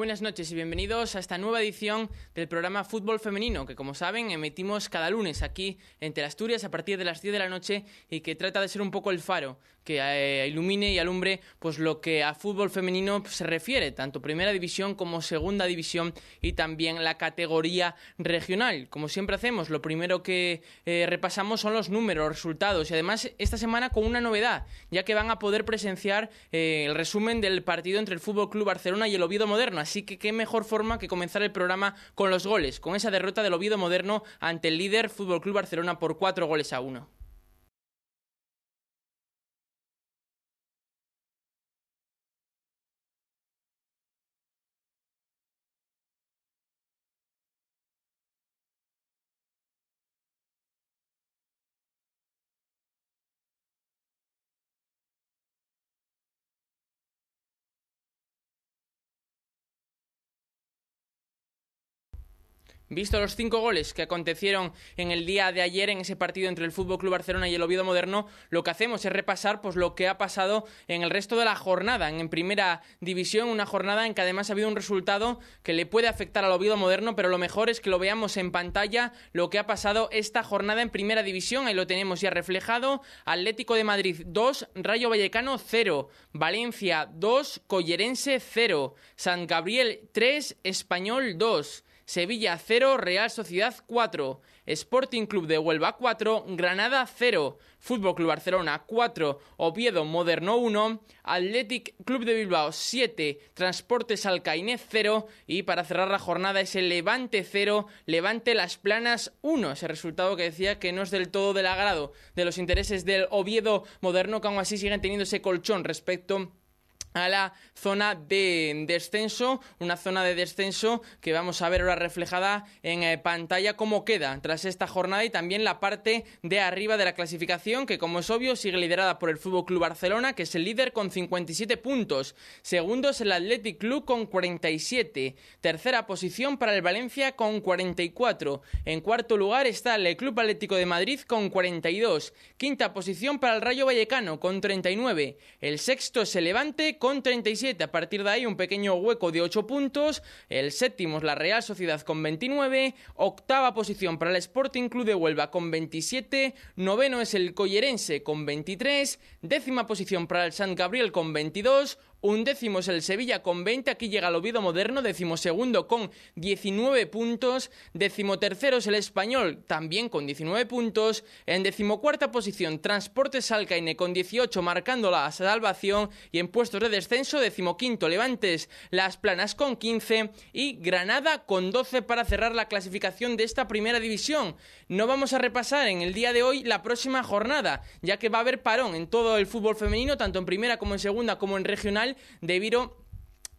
buenas noches y bienvenidos a esta nueva edición del programa Fútbol Femenino, que como saben emitimos cada lunes aquí en Teleasturias a partir de las 10 de la noche y que trata de ser un poco el faro que ilumine y alumbre pues lo que a fútbol femenino se refiere, tanto primera división como segunda división y también la categoría regional. Como siempre hacemos, lo primero que repasamos son los números, los resultados y además esta semana con una novedad, ya que van a poder presenciar el resumen del partido entre el Fútbol Club Barcelona y el Oviedo Moderno, así que qué mejor forma que comenzar el programa con los goles, con esa derrota del Oviedo Moderno ante el líder Fútbol Club Barcelona por 4-1. Visto los 5 goles que acontecieron en el día de ayer en ese partido entre el Fútbol Club Barcelona y el Oviedo Moderno, lo que hacemos es repasar pues lo que ha pasado en el resto de la jornada, en primera división, una jornada en que además ha habido un resultado que le puede afectar al Oviedo Moderno, pero lo mejor es que lo veamos en pantalla, lo que ha pasado esta jornada en primera división. Ahí lo tenemos ya reflejado: Atlético de Madrid 2, Rayo Vallecano 0, Valencia 2, Collerense 0, San Gabriel 3, Español 2, Sevilla 0, Real Sociedad 4, Sporting Club de Huelva 4, Granada 0, Fútbol Club Barcelona 4, Oviedo Moderno 1, Athletic Club de Bilbao 7, Transportes Alcaine 0 y para cerrar la jornada es el Levante 0, Levante Las Planas 1. Ese resultado que decía que no es del todo del agrado de los intereses del Oviedo Moderno, que aún así siguen teniendo ese colchón respecto a la zona de descenso, una zona de descenso que vamos a ver ahora reflejada en pantalla cómo queda tras esta jornada y también la parte de arriba de la clasificación, que como es obvio sigue liderada por el Fútbol Club Barcelona, que es el líder con 57 puntos, segundo es el Athletic Club con 47, tercera posición para el Valencia con 44, en cuarto lugar está el Club Atlético de Madrid con 42, quinta posición para el Rayo Vallecano con 39, el sexto es el Levante con 37, a partir de ahí un pequeño hueco de 8 puntos, el séptimo es la Real Sociedad con 29, octava posición para el Sporting Club de Huelva con 27, noveno es el Collerense con 23, décima posición para el San Gabriel con 22, undécimo es el Sevilla con 20, aquí llega el Oviedo Moderno, decimosegundo con 19 puntos, decimotercero es el Español también con 19 puntos, en decimocuarta posición Transportes Alcaine con 18 marcando la salvación y en puestos de descenso decimoquinto Levantes Las Planas con 15 y Granada con 12 para cerrar la clasificación de esta primera división. No vamos a repasar en el día de hoy la próxima jornada, ya que va a haber parón en todo el fútbol femenino, tanto en primera como en segunda como en regional, debido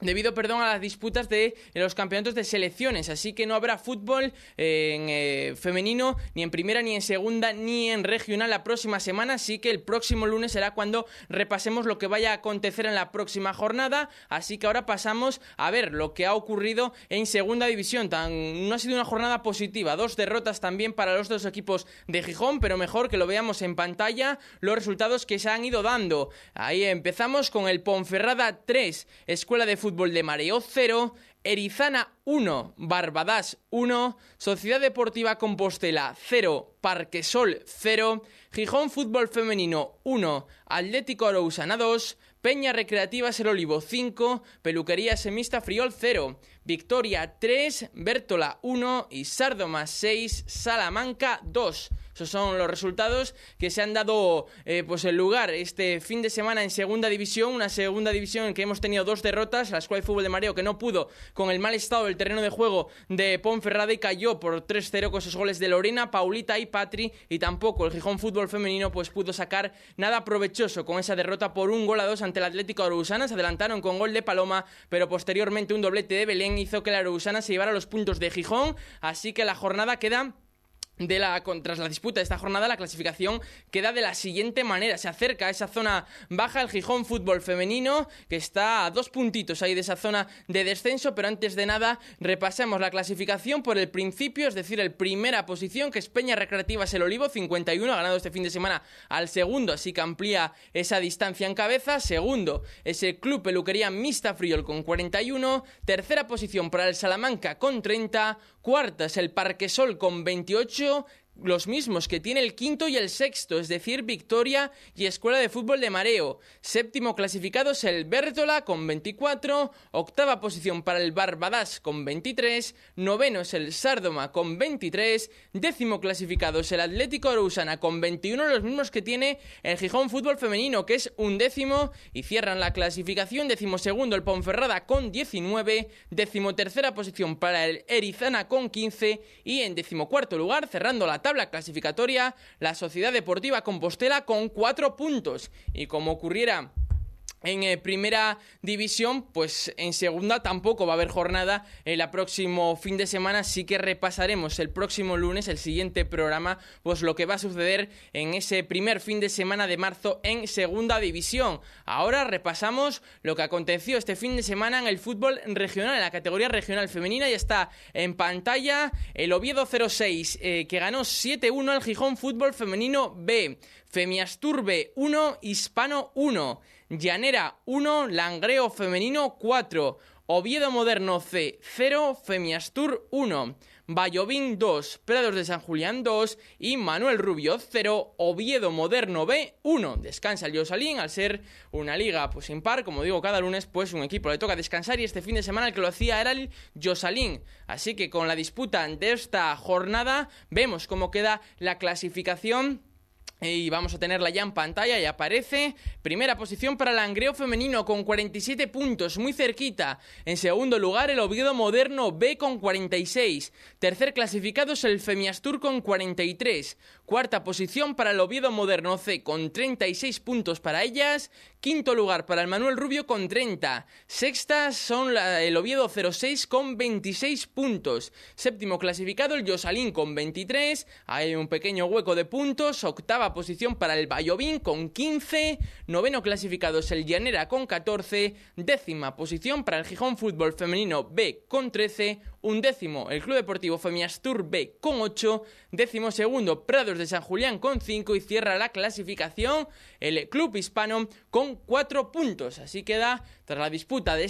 a las disputas de los campeonatos de selecciones, así que no habrá fútbol en femenino ni en primera, ni en segunda, ni en regional la próxima semana, así que el próximo lunes será cuando repasemos lo que vaya a acontecer en la próxima jornada, así que ahora pasamos a ver lo que ha ocurrido en segunda división. No ha sido una jornada positiva, 2 derrotas también para los dos equipos de Gijón, pero mejor que lo veamos en pantalla los resultados que se han ido dando. Ahí empezamos con el Ponferrada 3, Escuela de Fútbol de Mareo 0, Erizana 1, Barbadas 1, Sociedad Deportiva Compostela 0, Parquesol 0, Gijón Fútbol Femenino 1, Atlético Arousana 2, Peña Recreativa Ser Olivo 5, Peluquería Semista Friol 0, Victoria 3, Bértola 1 y Sardoma 6, Salamanca 2. Esos son los resultados que se han dado pues el lugar este fin de semana en segunda división, una segunda división en que hemos tenido 2 derrotas, la Escuela de Fútbol de Mareo que no pudo con el mal estado del terreno de juego de Ponferrada y cayó por 3-0 con esos goles de Lorena, Paulita y Patri, y tampoco el Gijón Fútbol Femenino pues pudo sacar nada provechoso con esa derrota por 1-2 ante el Atlético Arousana. Se adelantaron con gol de Paloma, pero posteriormente un doblete de Belén hizo que la Arousana se llevara los puntos de Gijón, así que la jornada queda tras la disputa de esta jornada, la clasificación queda de la siguiente manera. Se acerca a esa zona baja el Gijón Fútbol Femenino, que está a 2 puntitos ahí de esa zona de descenso, pero antes de nada repasamos la clasificación por el principio, es decir, el primera posición, que es Peña Recreativas El Olivo, 51, ha ganado este fin de semana al segundo, así que amplía esa distancia en cabeza. Segundo es el Club Peluquería Mixta Friol con 41, tercera posición para el Salamanca con 30, cuarta es el Parquesol con 28, los mismos que tiene el quinto y el sexto, es decir, Victoria y Escuela de Fútbol de Mareo. Séptimo clasificado es el Bértola con 24, octava posición para el Barbadas con 23, noveno es el Sárdoma con 23, décimo clasificado es el Atlético Arousana con 21, los mismos que tiene el Gijón Fútbol Femenino, que es 11º, y cierran la clasificación, 12º el Ponferrada con 19, 13ª posición para el Erizana con 15, y en 14º lugar, cerrando la tabla clasificatoria, la Sociedad Deportiva Compostela con 4 puntos. Y como ocurriera en primera división, pues en segunda tampoco va a haber jornada el próximo fin de semana. Sí que repasaremos el próximo lunes, el siguiente programa, pues lo que va a suceder en ese primer fin de semana de marzo en segunda división. Ahora repasamos lo que aconteció este fin de semana en el fútbol regional, en la categoría regional femenina. Ya está en pantalla el Oviedo 06, que ganó 7-1 al Gijón Fútbol Femenino B. Femiastur B 1, Hispano 1, Llanera 1, Langreo Femenino 4, Oviedo Moderno C 0, Femiastur 1, Vallovín 2, Prados de San Julián 2 y Manuel Rubio 0, Oviedo Moderno B 1. Descansa el Yosalín, al ser una liga pues impar, como digo cada lunes, pues un equipo le toca descansar, y este fin de semana el que lo hacía era el Yosalín. Así que con la disputa de esta jornada vemos cómo queda la clasificación. Y vamos a tenerla ya en pantalla, y aparece primera posición para el Langreo Femenino con 47 puntos, muy cerquita. En segundo lugar el Oviedo Moderno B con 46. Tercer clasificado es el Femiastur con 43. Cuarta posición para el Oviedo Moderno C con 36 puntos para ellas. Quinto lugar para el Manuel Rubio con 30. Sextas son el Oviedo 06 con 26 puntos. Séptimo clasificado el Yosalín con 23. Hay un pequeño hueco de puntos. Octava posición para el Vallovín con 15. Noveno clasificado es el Llanera con 14. Décima posición para el Gijón Fútbol Femenino B con 13. Undécimo el Club Deportivo Femiastur B con 8. Décimo segundo Prados de San Julián con 5. Y cierra la clasificación el Club Hispano con 4 puntos. Así queda, tras la disputa de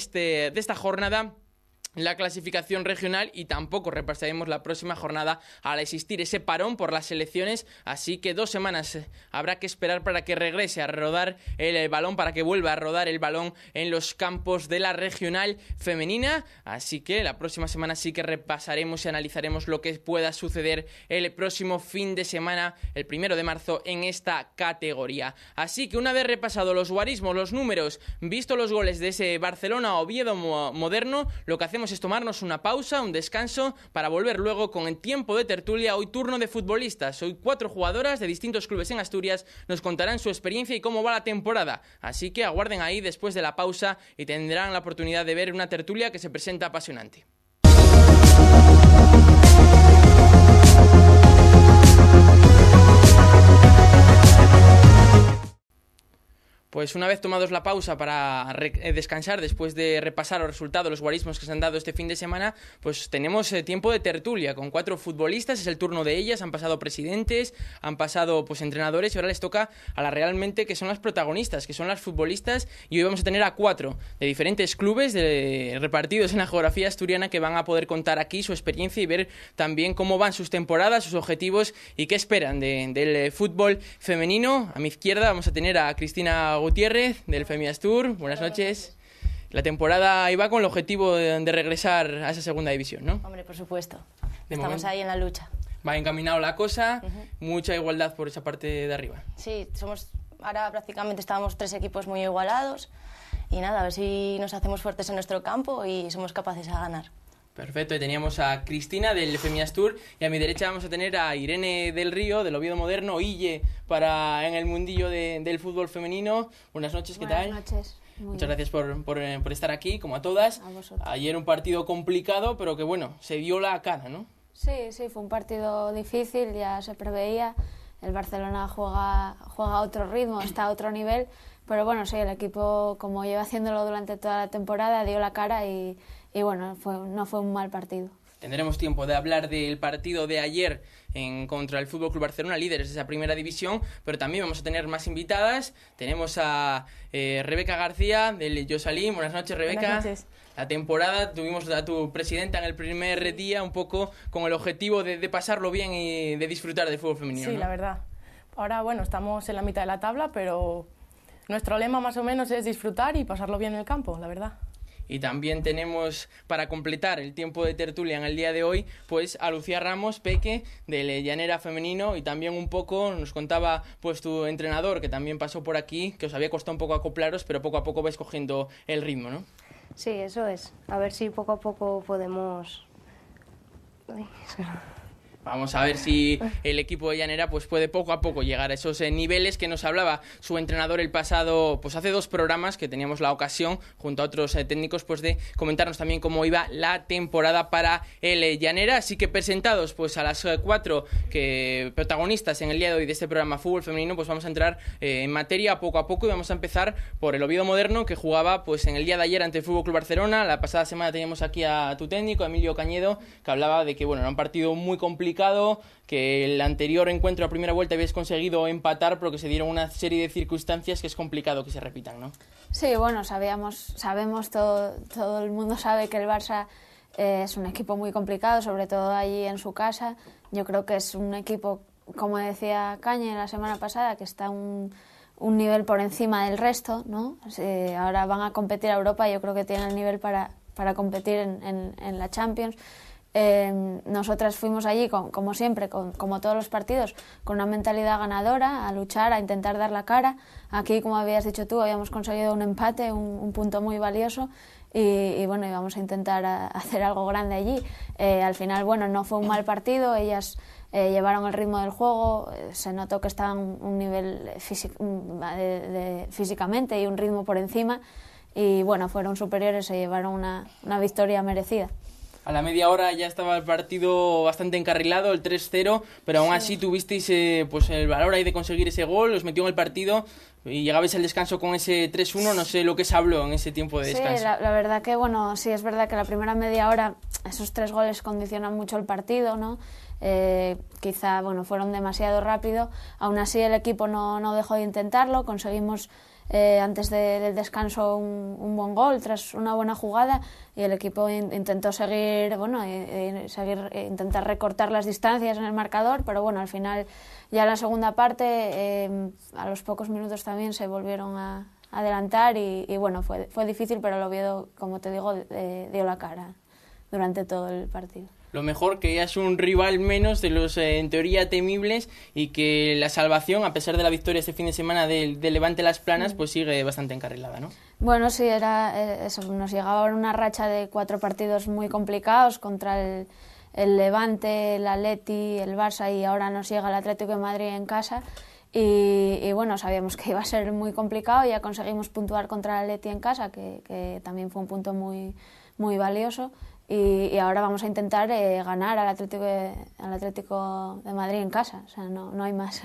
esta jornada, la clasificación regional, y tampoco repasaremos la próxima jornada al existir ese parón por las elecciones, así que 2 semanas habrá que esperar para que regrese a rodar el balón, para que vuelva a rodar el balón en los campos de la regional femenina. Así que la próxima semana sí que repasaremos y analizaremos lo que pueda suceder el próximo fin de semana, el 1 de marzo, en esta categoría. Así que una vez repasado los guarismos, los números, visto los goles de ese Barcelona-Oviedo Moderno, lo que hacemos es tomarnos una pausa, un descanso, para volver luego con el tiempo de tertulia. Hoy turno de futbolistas. Hoy 4 jugadoras de distintos clubes en Asturias nos contarán su experiencia y cómo va la temporada. Así que aguarden ahí después de la pausa y tendrán la oportunidad de ver una tertulia que se presenta apasionante. Pues una vez tomados la pausa para descansar, después de repasar los resultados, los guarismos que se han dado este fin de semana, pues tenemos tiempo de tertulia con 4 futbolistas. Es el turno de ellas. Han pasado presidentes, han pasado pues entrenadores, y ahora les toca a las realmente que son las protagonistas, que son las futbolistas. Y hoy vamos a tener a 4 de diferentes clubes repartidos en la geografía asturiana, que van a poder contar aquí su experiencia y ver también cómo van sus temporadas, sus objetivos y qué esperan del fútbol femenino. A mi izquierda vamos a tener a Cristina Gutiérrez del Femiastur. Buenas noches. La temporada iba con el objetivo de regresar a esa segunda división, ¿no? Hombre, por supuesto. Estamos ahí en la lucha. Va encaminado la cosa, mucha igualdad por esa parte de arriba. Sí, ahora prácticamente estábamos 3 equipos muy igualados, y nada, a ver si nos hacemos fuertes en nuestro campo y somos capaces de ganar. Perfecto, y teníamos a Cristina del Femiastur, y a mi derecha vamos a tener a Irene del Río del Oviedo Moderno, Ille en el mundillo del fútbol femenino. Buenas noches, ¿qué tal? Buenas noches. Muchas gracias por estar aquí, como a todas. A vosotros. Ayer un partido complicado, pero que bueno, se dio la cara, ¿no? Sí, fue un partido difícil, ya se preveía. El Barcelona juega a otro ritmo, está a otro nivel, pero bueno, sí, el equipo, como lleva haciéndolo durante toda la temporada, dio la cara y bueno, no fue un mal partido. Tendremos tiempo de hablar del partido de ayer contra el FC Barcelona, líderes de esa primera división, pero también vamos a tener más invitadas. Tenemos a Rebeca García del Yosalín. Buenas noches, Rebeca. Buenas noches. La temporada tuvimos a tu presidenta en el primer día, un poco con el objetivo de pasarlo bien y de disfrutar del fútbol femenino. Sí, ¿no? la verdad. Ahora, bueno, estamos en la mitad de la tabla, pero nuestro lema más o menos es disfrutar y pasarlo bien en el campo, la verdad. Y también tenemos, para completar el tiempo de tertulia en el día de hoy, pues a Lucía Ramos, Peque, del Llanera Femenino, y también un poco nos contaba pues tu entrenador, que también pasó por aquí, que os había costado un poco acoplaros, pero poco a poco vais cogiendo el ritmo, ¿no? Sí, eso es. A ver si poco a poco podemos... Vamos a ver si el equipo de Llanera pues puede poco a poco llegar a esos niveles que nos hablaba su entrenador el pasado, pues hace 2 programas que teníamos la ocasión junto a otros técnicos pues de comentarnos también cómo iba la temporada para el Llanera. Así que presentados pues a las 4 que protagonistas en el día de hoy de este programa Fútbol Femenino, pues vamos a entrar en materia poco a poco y vamos a empezar por el Oviedo Moderno, que jugaba pues en el día de ayer ante el FC Barcelona. La pasada semana teníamos aquí a tu técnico, Emilio Cañedo, que hablaba de que bueno, era un partido muy complicado, que el anterior encuentro a primera vuelta habéis conseguido empatar, pero que se dieron una serie de circunstancias que es complicado que se repitan, ¿no? Sí, bueno, sabemos todo el mundo sabe que el Barça es un equipo muy complicado, sobre todo allí en su casa. Yo creo que es un equipo, como decía Cañe la semana pasada, que está un nivel por encima del resto, ¿no? Ahora van a competir a Europa y yo creo que tienen el nivel para competir en la Champions. Nosotras fuimos allí, como siempre, como todos los partidos, con una mentalidad ganadora, a luchar, a intentar dar la cara. Aquí, como habías dicho tú, habíamos conseguido un empate, un punto muy valioso y bueno, íbamos a intentar hacer algo grande allí. Al final, bueno, no fue un mal partido, ellas llevaron el ritmo del juego, se notó que estaban un nivel físicamente y un ritmo por encima y bueno, fueron superiores, se llevaron una victoria merecida. A la media hora ya estaba el partido bastante encarrilado, el 3-0, pero aún así tuvisteis pues el valor ahí de conseguir ese gol, os metió en el partido y llegabais al descanso con ese 3-1, no sé lo que se habló en ese tiempo de descanso. Sí, la verdad que bueno, sí es verdad que la primera media hora esos 3 goles condicionan mucho el partido, ¿no? Quizá bueno, fueron demasiado rápido, aún así el equipo no dejó de intentarlo, conseguimos antes del descanso un buen gol tras una buena jugada y el equipo intentó seguir, bueno, intentar recortar las distancias en el marcador, pero bueno, al final ya en la segunda parte a los pocos minutos también se volvieron a adelantar y bueno, fue difícil, pero el Oviedo, como te digo, dio la cara durante todo el partido. Lo mejor que ya es un rival menos de los en teoría temibles y que la salvación, a pesar de la victoria este fin de semana del Levante Las Planas, pues sigue bastante encarrilada, ¿no? Bueno, sí, era eso, nos llegaba una racha de 4 partidos muy complicados contra el Levante, el Atleti, el Barça y ahora nos llega el Atlético de Madrid en casa y bueno, sabíamos que iba a ser muy complicado, ya conseguimos puntuar contra el Atleti en casa, que también fue un punto muy, muy valioso. Y ahora vamos a intentar ganar al Atlético de Madrid en casa, o sea, no hay más.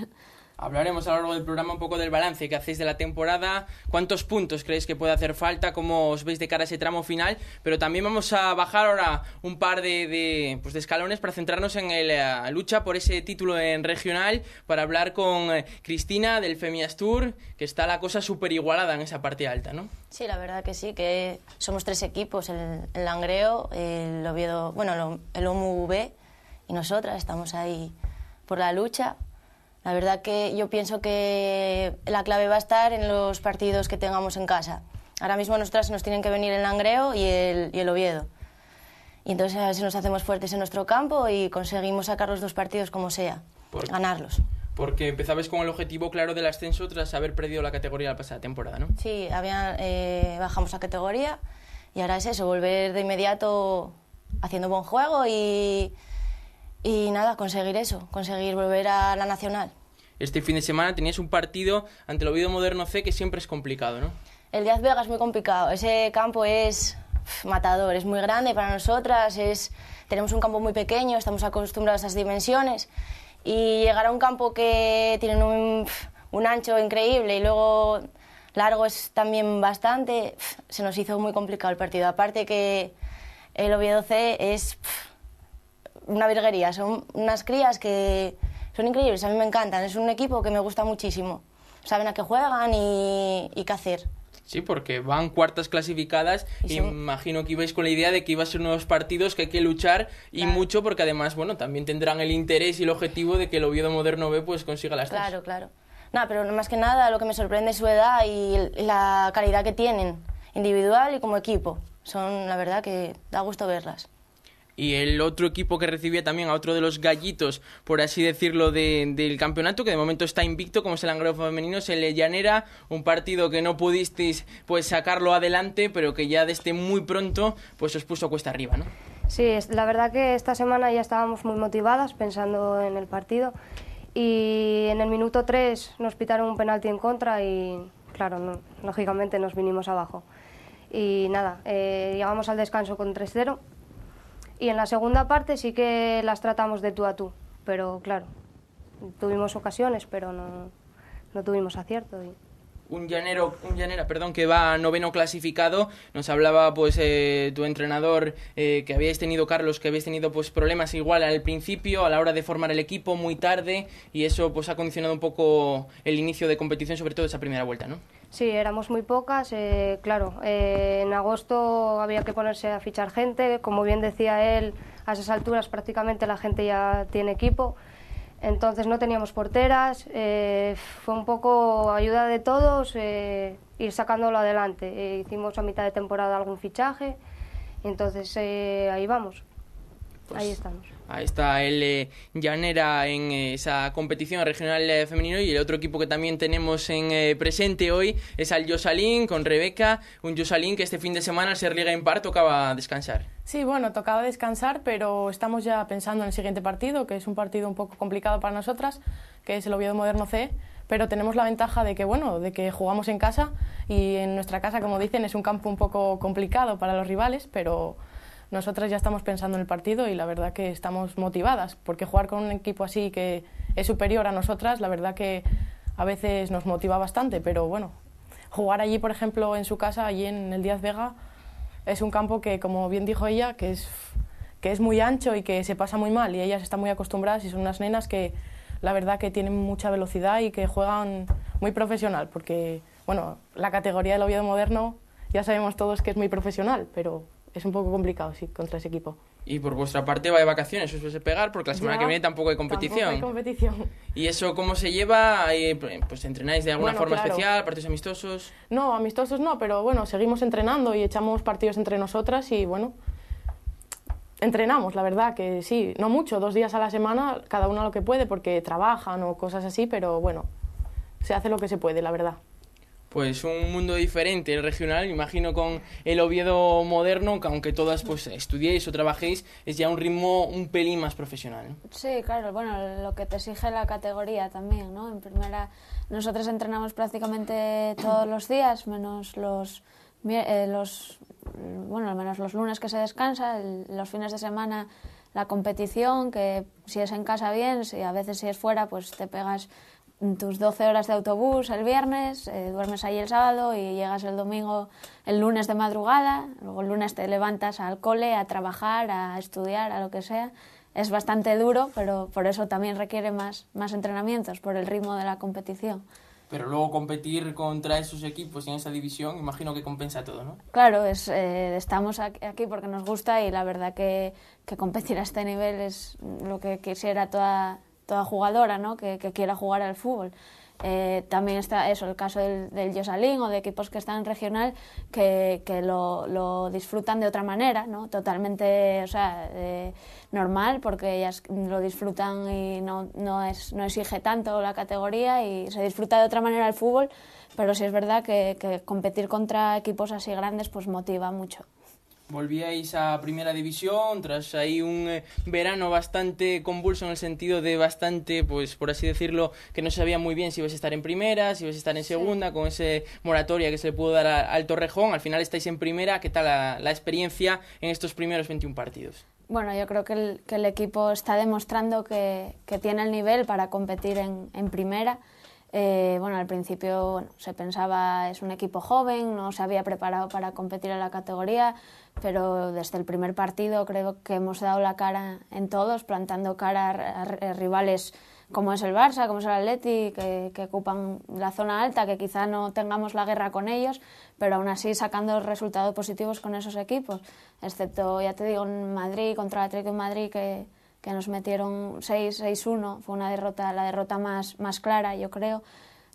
Hablaremos a lo largo del programa un poco del balance que hacéis de la temporada, cuántos puntos creéis que puede hacer falta, cómo os veis de cara a ese tramo final, pero también vamos a bajar ahora un par de escalones para centrarnos en la lucha por ese título en regional, para hablar con Cristina del Femias Tour, que está la cosa súper igualada en esa parte alta, ¿no? Sí, la verdad que sí, que somos 3 equipos, el Langreo, el Oviedo, bueno, el OMV y nosotras estamos ahí por la lucha. La verdad que yo pienso que la clave va a estar en los partidos que tengamos en casa. Ahora mismo nosotras nos tienen que venir el Langreo y el Oviedo. Y entonces a ver si nos hacemos fuertes en nuestro campo y conseguimos sacar los 2 partidos como sea, ganarlos. Porque empezabais con el objetivo claro del ascenso tras haber perdido la categoría la pasada temporada, ¿no? Sí, bajamos a categoría y ahora es eso, volver de inmediato haciendo buen juego y nada, conseguir eso, conseguir volver a la Nacional. Este fin de semana teníais un partido ante el Oviedo Moderno C que siempre es complicado, ¿no? El Díaz Vega es muy complicado, ese campo es matador, es muy grande para nosotras, tenemos un campo muy pequeño, estamos acostumbrados a esas dimensiones y llegar a un campo que tiene un ancho increíble y luego largo es también bastante, se nos hizo muy complicado el partido. Aparte que el Oviedo C es una virguería, son unas crías que son increíbles, a mí me encantan, es un equipo que me gusta muchísimo, saben a qué juegan y qué hacer. Sí, porque van cuartas clasificadas y imagino que ibais con la idea de que iba a ser unos partidos que hay que luchar y mucho, porque además, bueno, también tendrán el interés y el objetivo de que el Oviedo Moderno B pues consiga las tres. Claro, claro. No, pero más que nada lo que me sorprende es su edad y la calidad que tienen, individual y como equipo. Son, la verdad, que da gusto verlas. Y el otro equipo que recibía también a otro de los gallitos, por así decirlo, del campeonato, que de momento está invicto, como es el Langreo femenino, es el Llanera, un partido que no pudisteis pues sacarlo adelante, pero que ya desde muy pronto pues os puso cuesta arriba, ¿no? Sí, la verdad que esta semana ya estábamos muy motivadas pensando en el partido y en el minuto 3 nos pitaron un penalti en contra y, claro, lógicamente nos vinimos abajo. Y nada, llegamos al descanso con 3-0 y en la segunda parte sí que las tratamos de tú a tú, pero claro, tuvimos ocasiones, pero no tuvimos acierto. Un Llanera, que va noveno clasificado. Nos hablaba pues tu entrenador que habíais tenido, Carlos, que habíais tenido pues problemas igual al principio a la hora de formar el equipo muy tarde y eso pues ha condicionado un poco el inicio de competición, sobre todo esa primera vuelta, ¿no? Sí, éramos muy pocas, claro, en agosto había que ponerse a fichar gente, como bien decía él, a esas alturas prácticamente la gente ya tiene equipo. Entonces no teníamos porteras, fue un poco ayuda de todos, ir sacándolo adelante. Hicimos a mitad de temporada algún fichaje, entonces ahí vamos, pues ahí estamos. Ahí está el Llanera en esa competición regional femenino y el otro equipo que también tenemos en presente hoy es al Josalín con Rebeca, un Josalín que este fin de semana al ser Liga Impar tocaba descansar. Sí, bueno, tocaba descansar, pero estamos ya pensando en el siguiente partido, que es un partido un poco complicado para nosotras, que es el Oviedo Moderno C, pero tenemos la ventaja de que, bueno, de que jugamos en casa y en nuestra casa, como dicen, es un campo un poco complicado para los rivales, pero nosotras ya estamos pensando en el partido y la verdad que estamos motivadas, porque jugar con un equipo así que es superior a nosotras, la verdad que a veces nos motiva bastante, pero bueno, jugar allí, por ejemplo, en su casa, allí en el Díaz Vega, es un campo que, como bien dijo ella, que es muy ancho y que se pasa muy mal y ellas están muy acostumbradas y son unas nenas que la verdad que tienen mucha velocidad y que juegan muy profesional, porque bueno, la categoría del Oviedo Moderno ya sabemos todos que es muy profesional, pero es un poco complicado, sí, contra ese equipo. Y por vuestra parte va de vacaciones, os vais a pegar, porque la semana que viene tampoco hay competición. Tampoco hay competición. ¿Y eso cómo se lleva? Pues ¿entrenáis de alguna forma especial, partidos amistosos? No, amistosos no, pero bueno, seguimos entrenando y echamos partidos entre nosotras y bueno, entrenamos, la verdad que sí, no mucho, 2 días a la semana, cada una lo que puede, porque trabajan o cosas así, pero bueno, se hace lo que se puede, la verdad. Pues un mundo diferente, el regional, imagino con el Oviedo Moderno, que aunque todas pues estudiéis o trabajéis, es ya un ritmo un pelín más profesional, ¿no? Sí, claro, bueno, lo que te exige la categoría también, ¿no? En primera, nosotros entrenamos prácticamente todos los días, menos los lunes que se descansa, los fines de semana la competición, que si es en casa bien, a veces si es fuera, pues te pegas tus 12 horas de autobús el viernes, duermes ahí el sábado y llegas el lunes de madrugada, luego el lunes te levantas al cole, a trabajar, a estudiar, a lo que sea. Es bastante duro, pero por eso también requiere más entrenamientos, por el ritmo de la competición. Pero luego competir contra esos equipos en esa división, imagino que compensa todo, ¿no? Claro, estamos aquí porque nos gusta y la verdad que competir a este nivel es lo que quisiera toda jugadora, ¿no? que quiera jugar al fútbol. También está eso, el caso del Josalín o de equipos que están en regional que lo disfrutan de otra manera, ¿no? Totalmente, o sea, normal, porque ellas lo disfrutan y no exige tanto la categoría y se disfruta de otra manera el fútbol, pero sí es verdad que competir contra equipos así grandes pues motiva mucho. Volvíais a Primera División tras ahí un verano bastante convulso, en el sentido de bastante, pues por así decirlo, que no se sabía muy bien si ibais a estar en Primera, si ibais a estar en Segunda, con ese moratoria que se le pudo dar al Torrejón. Al final estáis en Primera. ¿Qué tal la experiencia en estos primeros 21 partidos? Bueno, yo creo que el equipo está demostrando que tiene el nivel para competir en Primera. Bueno, al principio se pensaba es un equipo joven, no se había preparado para competir en la categoría, pero desde el primer partido creo que hemos dado la cara en todos, plantando cara a rivales como es el Barça, como es el Atleti, que ocupan la zona alta, que quizá no tengamos la guerra con ellos, pero aún así sacando resultados positivos con esos equipos, excepto, ya te digo, en Madrid, contra el Atlético de Madrid, que nos metieron 6-1, fue la derrota más clara, yo creo.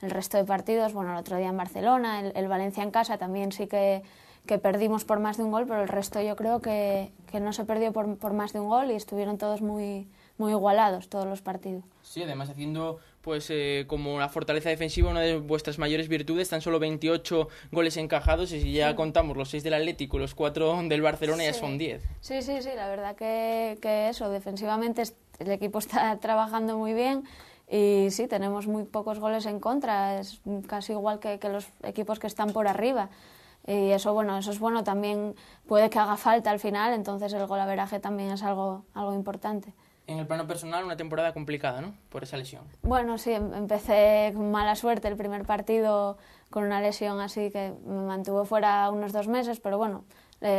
El resto de partidos, bueno, el otro día en Barcelona, el Valencia en casa también sí que perdimos por más de un gol, pero el resto yo creo que no se perdió por más de un gol y estuvieron todos muy igualados, todos los partidos. Sí, además haciendo pues como la fortaleza defensiva una de vuestras mayores virtudes, tan solo 28 goles encajados, y si ya contamos los 6 del Atlético, los 4 del Barcelona, ya son 10. Sí, la verdad que eso, defensivamente el equipo está trabajando muy bien y sí, tenemos muy pocos goles en contra, es casi igual que los equipos que están por arriba. Y eso es bueno, también puede que haga falta al final, entonces el golaveraje también es algo importante. En el plano personal, una temporada complicada, ¿no?, por esa lesión. Bueno, sí, empecé con mala suerte el primer partido con una lesión así que me mantuvo fuera unos 2 meses, pero bueno,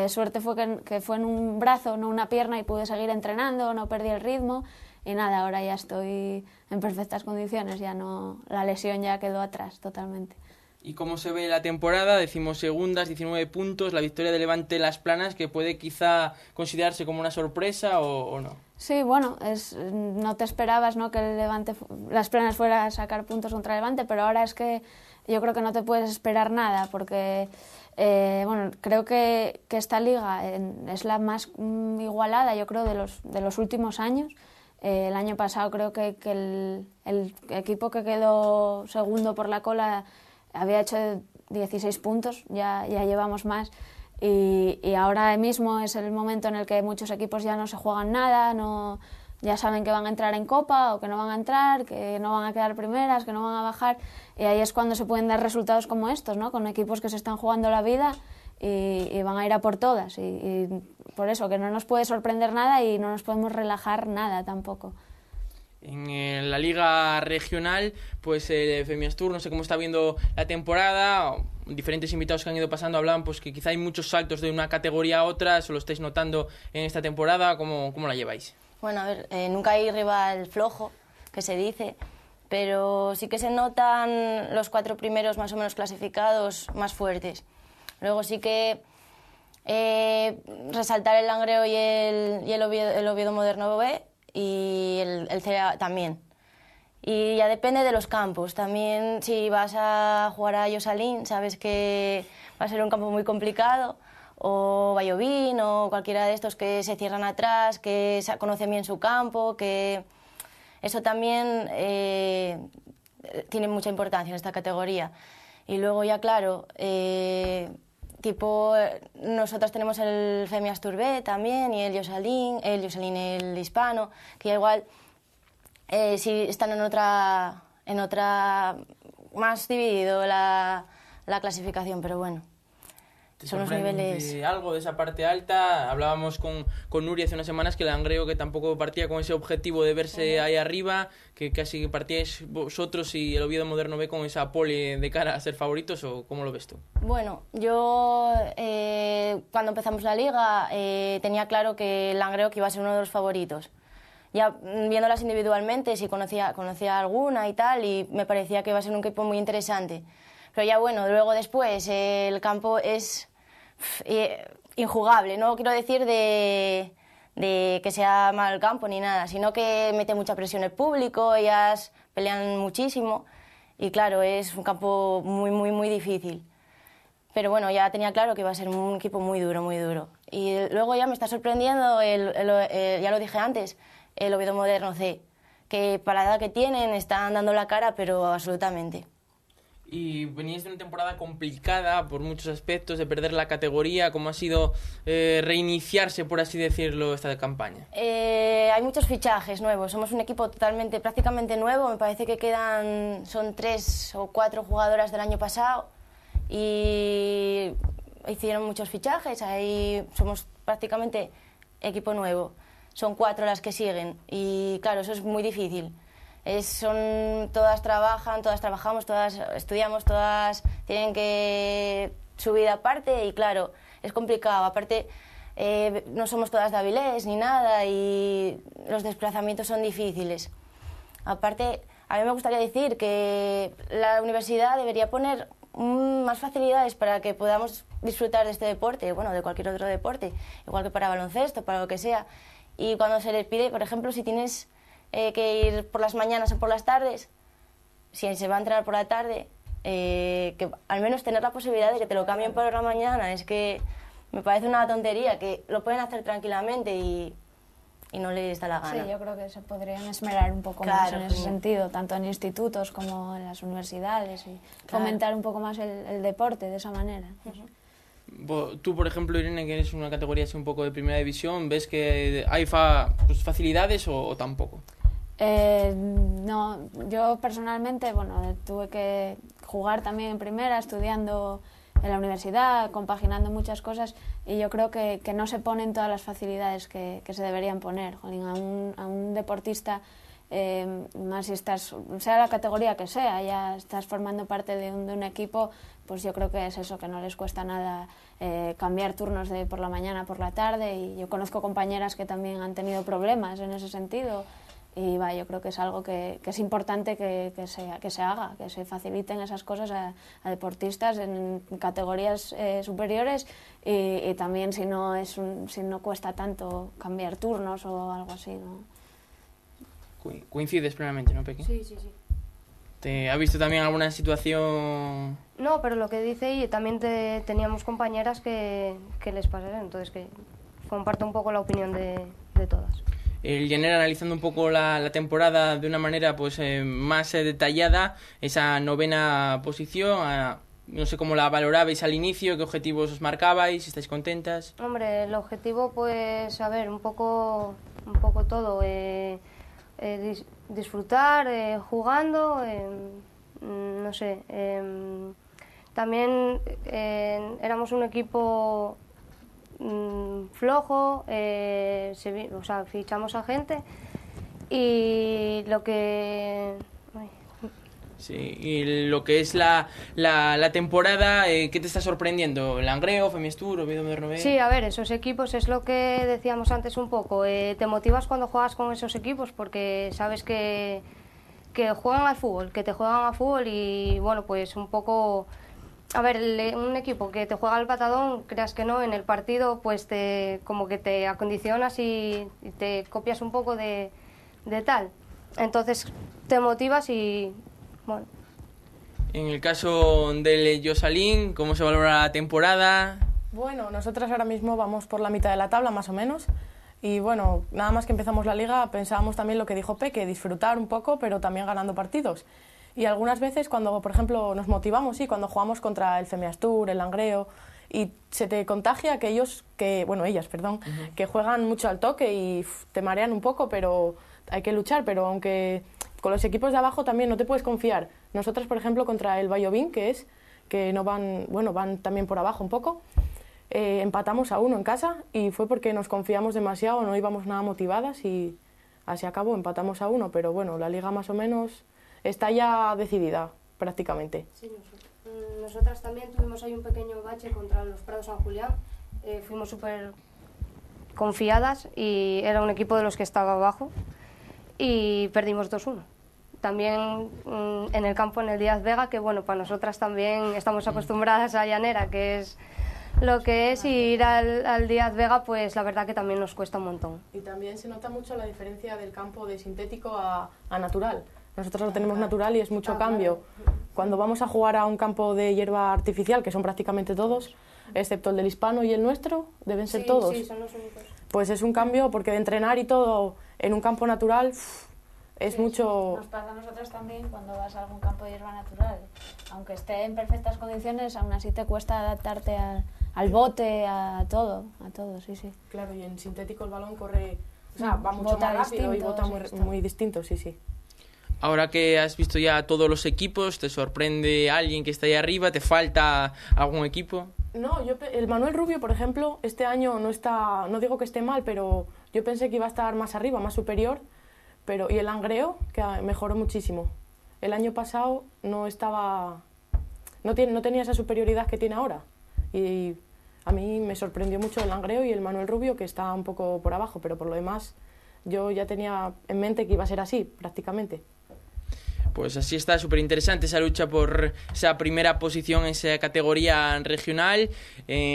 suerte fue que fue en un brazo, no una pierna, y pude seguir entrenando, no perdí el ritmo y nada, ahora ya estoy en perfectas condiciones, ya no, la lesión ya quedó atrás totalmente. ¿Y cómo se ve la temporada? Decimos segundas, 19 puntos, la victoria de Levante Las Planas, que puede quizá considerarse como una sorpresa o no. Sí, bueno, no te esperabas, ¿no?, que el Levante, Las Planas fuera a sacar puntos contra Levante, pero ahora es que yo creo que no te puedes esperar nada, porque bueno, creo que esta liga es la más igualada, yo creo, de los últimos años. El año pasado creo que el equipo que quedó segundo por la cola había hecho 16 puntos, ya llevamos más, y ahora mismo es el momento en el que muchos equipos ya no se juegan nada, ya saben que van a entrar en Copa o que no van a entrar, que no van a quedar primeras, que no van a bajar, y ahí es cuando se pueden dar resultados como estos, ¿no?, con equipos que se están jugando la vida y van a ir a por todas, y por eso que no nos puede sorprender nada y no nos podemos relajar nada tampoco. En la liga regional, pues Femiastur, no sé cómo está viendo la temporada. Diferentes invitados que han ido pasando hablaban pues que quizá hay muchos saltos de una categoría a otra. ¿Eso lo estáis notando en esta temporada? ¿Cómo la lleváis? Bueno, a ver, nunca hay rival flojo, que se dice, pero sí que se notan los 4 primeros más o menos clasificados más fuertes. Luego sí que resaltar el Langreo y el Oviedo Moderno B, y el CEA también. Y ya depende de los campos. También si vas a jugar a Yosalín, sabes que va a ser un campo muy complicado, o Vallovín, o cualquiera de estos que se cierran atrás, que conocen bien su campo, que eso también tiene mucha importancia en esta categoría. Y luego ya, claro, nosotros tenemos el Femiastur B también, y el Yosalín, el Hispano, que ya igual sí están en otra más dividido la clasificación, pero bueno, son los niveles. Algo de esa parte alta. Hablábamos con Nuria hace unas semanas que el Langreo, que tampoco partía con ese objetivo de verse ahí arriba, que casi partíais vosotros y el Oviedo Moderno B con esa pole de cara a ser favoritos, ¿o cómo lo ves tú? Bueno, yo cuando empezamos la liga tenía claro que el Langreo que iba a ser uno de los favoritos. Ya viéndolas individualmente, sí conocía alguna y tal, y me parecía que iba a ser un equipo muy interesante. Pero ya bueno, luego después el campo es injugable, no quiero decir de que sea mal campo ni nada, sino que mete mucha presión el público, ellas pelean muchísimo y claro, es un campo muy difícil. Pero bueno, ya tenía claro que iba a ser un equipo muy duro. Y luego ya me está sorprendiendo, ya lo dije antes, el Oviedo Moderno C, que para la edad que tienen están dando la cara, pero absolutamente. Y veníais de una temporada complicada por muchos aspectos, de perder la categoría. ¿Cómo ha sido reiniciarse, por así decirlo, esta campaña? Hay muchos fichajes nuevos. Somos un equipo prácticamente nuevo. Me parece que son 3 o 4 jugadoras del año pasado y hicieron muchos fichajes. Ahí somos prácticamente equipo nuevo. Son 4 las que siguen y claro, eso es muy difícil. Todas trabajan, todas trabajamos, todas estudiamos, todas tienen que subir aparte y claro, es complicado. Aparte, no somos todas de Avilés ni nada y los desplazamientos son difíciles. Aparte, a mí me gustaría decir que la universidad debería poner más facilidades para que podamos disfrutar de este deporte, bueno, de cualquier otro deporte, igual que para baloncesto, para lo que sea. Y cuando se les pide, por ejemplo, si tienes que ir por las mañanas o por las tardes, si se va a entrenar por la tarde, que al menos tener la posibilidad de que te lo cambien por la mañana, es que me parece una tontería, que lo pueden hacer tranquilamente y no les da la gana. Sí, yo creo que se podrían esmerar un poco más en ese sentido, tanto en institutos como en las universidades, y fomentar un poco más el deporte de esa manera. Tú, por ejemplo, Irene, que eres una categoría así un poco de primera división, ¿ves que hay facilidades o tampoco? No, yo personalmente, bueno, tuve que jugar también en primera, estudiando en la universidad, compaginando muchas cosas, y yo creo que no se ponen todas las facilidades que se deberían poner. Jolín, a un deportista, más si estás, sea la categoría que sea, ya estás formando parte de un equipo, pues yo creo que es eso, que no les cuesta nada cambiar turnos de por la mañana por la tarde, y yo conozco compañeras que también han tenido problemas en ese sentido. Y yo creo que es algo que es importante que se haga, que se faciliten esas cosas a deportistas en categorías superiores y también si no cuesta tanto cambiar turnos o algo así, ¿no? Coincides plenamente, ¿no, Pequi? Sí. ¿Te ha visto también alguna situación? No, pero lo que dice, y también teníamos compañeras que les pasara, entonces que comparto un poco la opinión de todas. El Jenner, analizando un poco la temporada de una manera pues más detallada, esa 9ª posición, no sé cómo la valorabais al inicio, qué objetivos os marcabais, si estáis contentas. Hombre, el objetivo, pues, a ver, un poco todo, disfrutar, jugando, no sé, también éramos un equipo flojo, o sea, fichamos a gente y lo que... Sí, y lo que es la temporada, ¿qué te está sorprendiendo? ¿Langreo, Femiestur, Oviedo Moderno B? Sí, a ver, esos equipos es lo que decíamos antes un poco. Te motivas cuando juegas con esos equipos porque sabes que juegan al fútbol, que te juegan al fútbol y, bueno, pues un poco... A ver, un equipo que te juega al patadón, creas que no, en el partido pues como que te acondicionas y te copias un poco de tal. Entonces te motivas y bueno. En el caso del Josalín, ¿cómo se valora la temporada? Bueno, nosotras ahora mismo vamos por la mitad de la tabla, más o menos. Y bueno, nada más que empezamos la liga pensábamos también lo que dijo Peque, disfrutar un poco, pero también ganando partidos. Y algunas veces cuando, por ejemplo, nos motivamos, sí, cuando jugamos contra el Femiastur, el Langreo, y se te contagia que ellas, que juegan mucho al toque y te marean un poco, pero hay que luchar. Pero aunque con los equipos de abajo también no te puedes confiar. Nosotras, por ejemplo, contra el Vallovín, que no van, bueno, van también por abajo un poco, empatamos a 1 en casa y fue porque nos confiamos demasiado, no íbamos nada motivadas y así acabó, empatamos a 1, pero bueno, la liga más o menos está ya decidida prácticamente. Sí, nosotras también tuvimos ahí un pequeño bache contra los Prados San Julián, fuimos súper confiadas y era un equipo de los que estaba abajo y perdimos 2-1. También en el campo, en el Díaz Vega, que bueno, para nosotras también estamos acostumbradas a llanera, que es lo que es, y ir al Díaz Vega, pues la verdad que también nos cuesta un montón. Y también se nota mucho la diferencia del campo de sintético a natural. Nosotros lo tenemos natural y es mucho cambio. Cuando vamos a jugar a un campo de hierba artificial, que son prácticamente todos, excepto el del Hispano y el nuestro, deben ser todos. Sí, son los únicos. Pues es un cambio porque de entrenar y todo en un campo natural es mucho... Nos pasa a nosotros también cuando vas a algún campo de hierba natural. Aunque esté en perfectas condiciones, aún así te cuesta adaptarte al bote, a todo, sí, sí. Claro, y en sintético el balón corre, o sea, va mucho más rápido y bota muy distinto, sí, sí. Ahora que has visto ya todos los equipos, ¿te sorprende alguien que está ahí arriba? ¿Te falta algún equipo? No, el Manuel Rubio, por ejemplo, este año no digo que esté mal, pero yo pensé que iba a estar más arriba, más superior, y el Langreo, que mejoró muchísimo. El año pasado no tenía esa superioridad que tiene ahora. Y a mí me sorprendió mucho el Langreo y el Manuel Rubio, que está un poco por abajo, pero por lo demás yo ya tenía en mente que iba a ser así, prácticamente. Pues así está, súper interesante esa lucha por esa primera posición en esa categoría regional.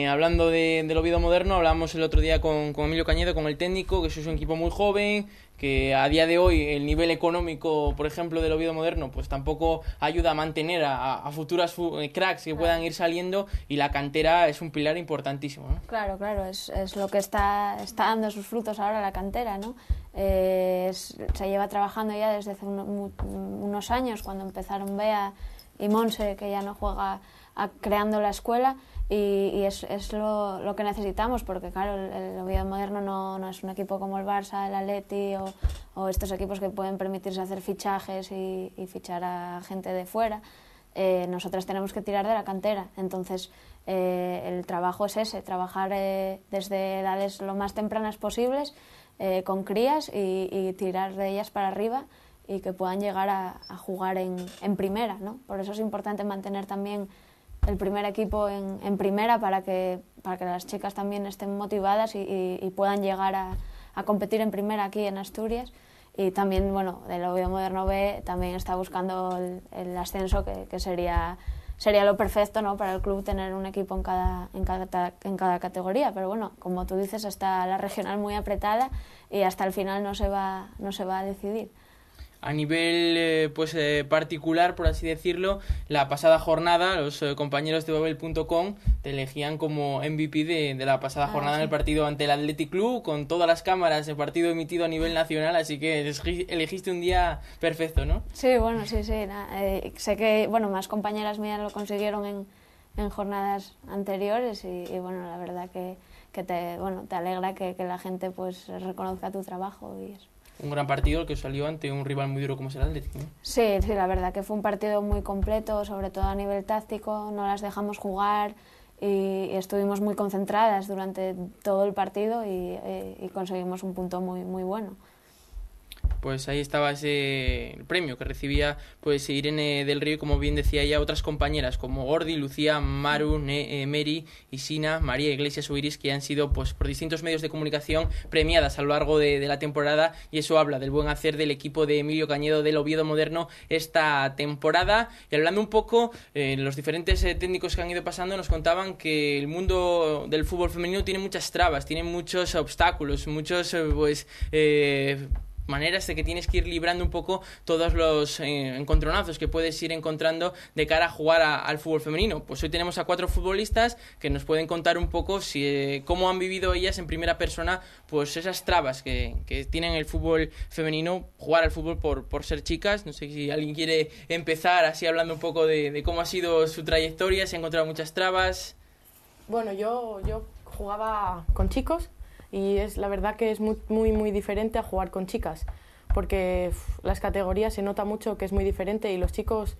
Hablando del Oviedo Moderno, hablamos el otro día con Emilio Cañedo, con el técnico, que es un equipo muy joven, que a día de hoy el nivel económico, por ejemplo, del Oviedo Moderno, pues tampoco ayuda a mantener a futuras cracks que puedan ir saliendo, y la cantera es un pilar importantísimo, ¿no? Claro, es lo que está dando sus frutos ahora la cantera, ¿no? Se lleva trabajando ya desde hace unos años, cuando empezaron Bea y Monse, que ya no juega, creando la escuela, y es lo que necesitamos, porque claro, el Oviedo Moderno no es un equipo como el Barça, el Atleti o estos equipos que pueden permitirse hacer fichajes y fichar a gente de fuera. Nosotras tenemos que tirar de la cantera, entonces el trabajo es ese, trabajar desde edades lo más tempranas posibles, con crías, y tirar de ellas para arriba y que puedan llegar a jugar en primera, ¿no? Por eso es importante mantener también el primer equipo en primera, para que las chicas también estén motivadas y puedan llegar a competir en primera aquí en Asturias. Y también, bueno, el Oviedo Moderno B también está buscando el ascenso, que sería lo perfecto, ¿no?, para el club, tener un equipo en cada categoría. Pero bueno, como tú dices, está la regional muy apretada y hasta el final no se va a decidir. A nivel particular, por así decirlo, la pasada jornada los compañeros de Babel.com te elegían como MVP de la pasada jornada, sí, en el partido ante el Athletic Club, con todas las cámaras, el partido emitido a nivel nacional, así que elegiste un día perfecto, ¿no? Sí, bueno, sí. Sé que más compañeras mías lo consiguieron en jornadas anteriores y bueno, la verdad que te alegra que la gente pues reconozca tu trabajo y eso. Un gran partido el que salió ante un rival muy duro como es el Atlético, ¿no? Sí, la verdad que fue un partido muy completo, sobre todo a nivel táctico, no las dejamos jugar y estuvimos muy concentradas durante todo el partido y conseguimos un punto muy, muy bueno. Pues ahí estaba ese premio que recibía pues Irene del Río, como bien decía ella, otras compañeras como Gordi, Lucía, Maru, Mary, Isina, María Iglesias o Iris, que han sido pues por distintos medios de comunicación premiadas a lo largo de la temporada, y eso habla del buen hacer del equipo de Emilio Cañedo del Oviedo Moderno esta temporada. Y hablando un poco, los diferentes técnicos que han ido pasando nos contaban que el mundo del fútbol femenino tiene muchas trabas, tiene muchos obstáculos, muchos maneras de que tienes que ir librando un poco todos los encontronazos que puedes ir encontrando de cara a jugar al fútbol femenino. Pues hoy tenemos a 4 futbolistas que nos pueden contar un poco cómo han vivido ellas en primera persona pues esas trabas que tienen el fútbol femenino, jugar al fútbol por ser chicas. No sé si alguien quiere empezar así hablando un poco de cómo ha sido su trayectoria, si ha encontrado muchas trabas. Bueno, yo jugaba con chicos, y la verdad que es muy, muy, muy diferente a jugar con chicas, porque las categorías se nota mucho que es muy diferente y los chicos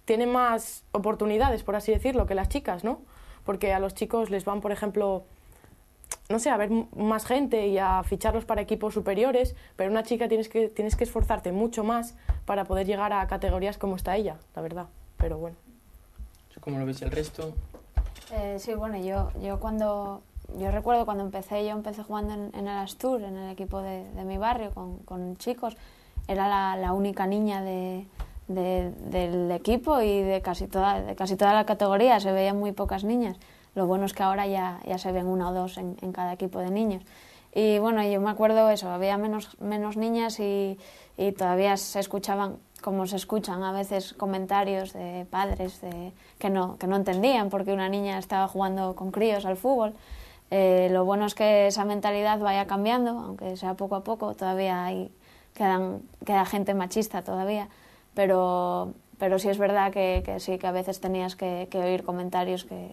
tienen más oportunidades, por así decirlo, que las chicas, ¿no? Porque a los chicos les van, por ejemplo, no sé, a ver más gente y a ficharlos para equipos superiores, pero una chica tienes que esforzarte mucho más para poder llegar a categorías como está ella, la verdad, pero bueno. ¿Cómo lo ves el resto? Sí, bueno, yo recuerdo cuando empecé jugando en el Astur, en el equipo de mi barrio, con chicos. Era la única niña del equipo y de casi toda la categoría. Se veían muy pocas niñas. Lo bueno es que ahora ya se ven 1 o 2 en cada equipo de niños. Y bueno, yo me acuerdo eso, había menos niñas y todavía se escuchaban, como se escuchan a veces, comentarios de padres que no entendían por qué una niña estaba jugando con críos al fútbol. Lo bueno es que esa mentalidad vaya cambiando, aunque sea poco a poco. Todavía hay queda gente machista todavía, pero sí es verdad que sí, que a veces tenías que oír comentarios que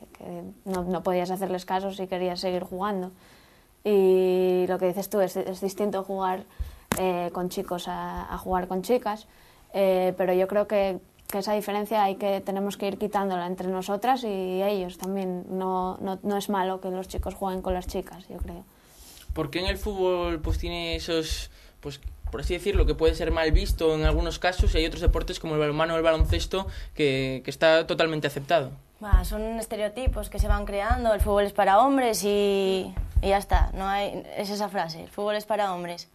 no podías hacerles caso si querías seguir jugando. Y lo que dices tú, es distinto jugar con chicos a jugar con chicas, pero yo creo que esa diferencia tenemos que ir quitándola entre nosotras y ellos también. No es malo que los chicos jueguen con las chicas, yo creo. ¿Por qué en el fútbol pues tiene esos, pues por así decirlo, que puede ser mal visto en algunos casos, y hay otros deportes como el balonmano o el baloncesto que está totalmente aceptado? Son estereotipos que se van creando, el fútbol es para hombres y ya está, es esa frase, el fútbol es para hombres.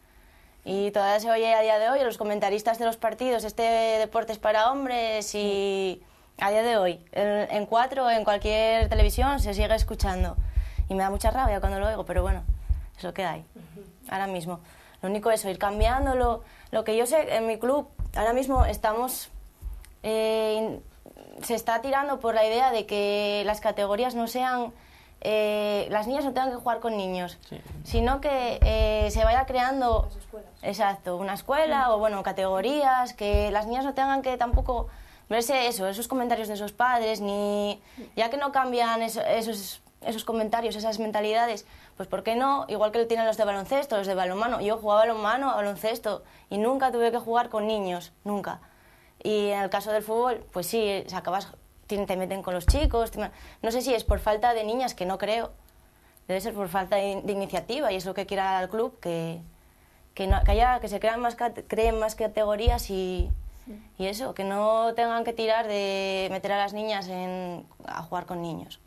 Y todavía se oye a día de hoy, los comentaristas de los partidos, este deporte es para hombres, y a día de hoy, en Cuatro, en cualquier televisión, se sigue escuchando. Y me da mucha rabia cuando lo oigo, pero bueno, es lo que hay, ahora mismo. Lo único es ir cambiándolo. Lo que yo sé, en mi club, ahora mismo estamos... se está tirando por la idea de que las categorías no sean... las niñas no tengan que jugar con niños, sí, sino que se vaya creando... Exacto, una escuela o bueno, categorías, que las niñas no tengan que tampoco verse esos comentarios de esos padres, ni ya que no cambian esos comentarios, esas mentalidades, pues ¿por qué no? Igual que lo tienen los de baloncesto, los de balonmano. Yo jugaba balonmano, baloncesto y nunca tuve que jugar con niños, nunca. Y en el caso del fútbol, pues sí, te meten con los chicos. No sé si es por falta de niñas, que no creo. Debe ser por falta de iniciativa, y es lo que quiera el club, que se creen más categorías y eso, que no tengan que tirar de meter a las niñas a jugar con niños.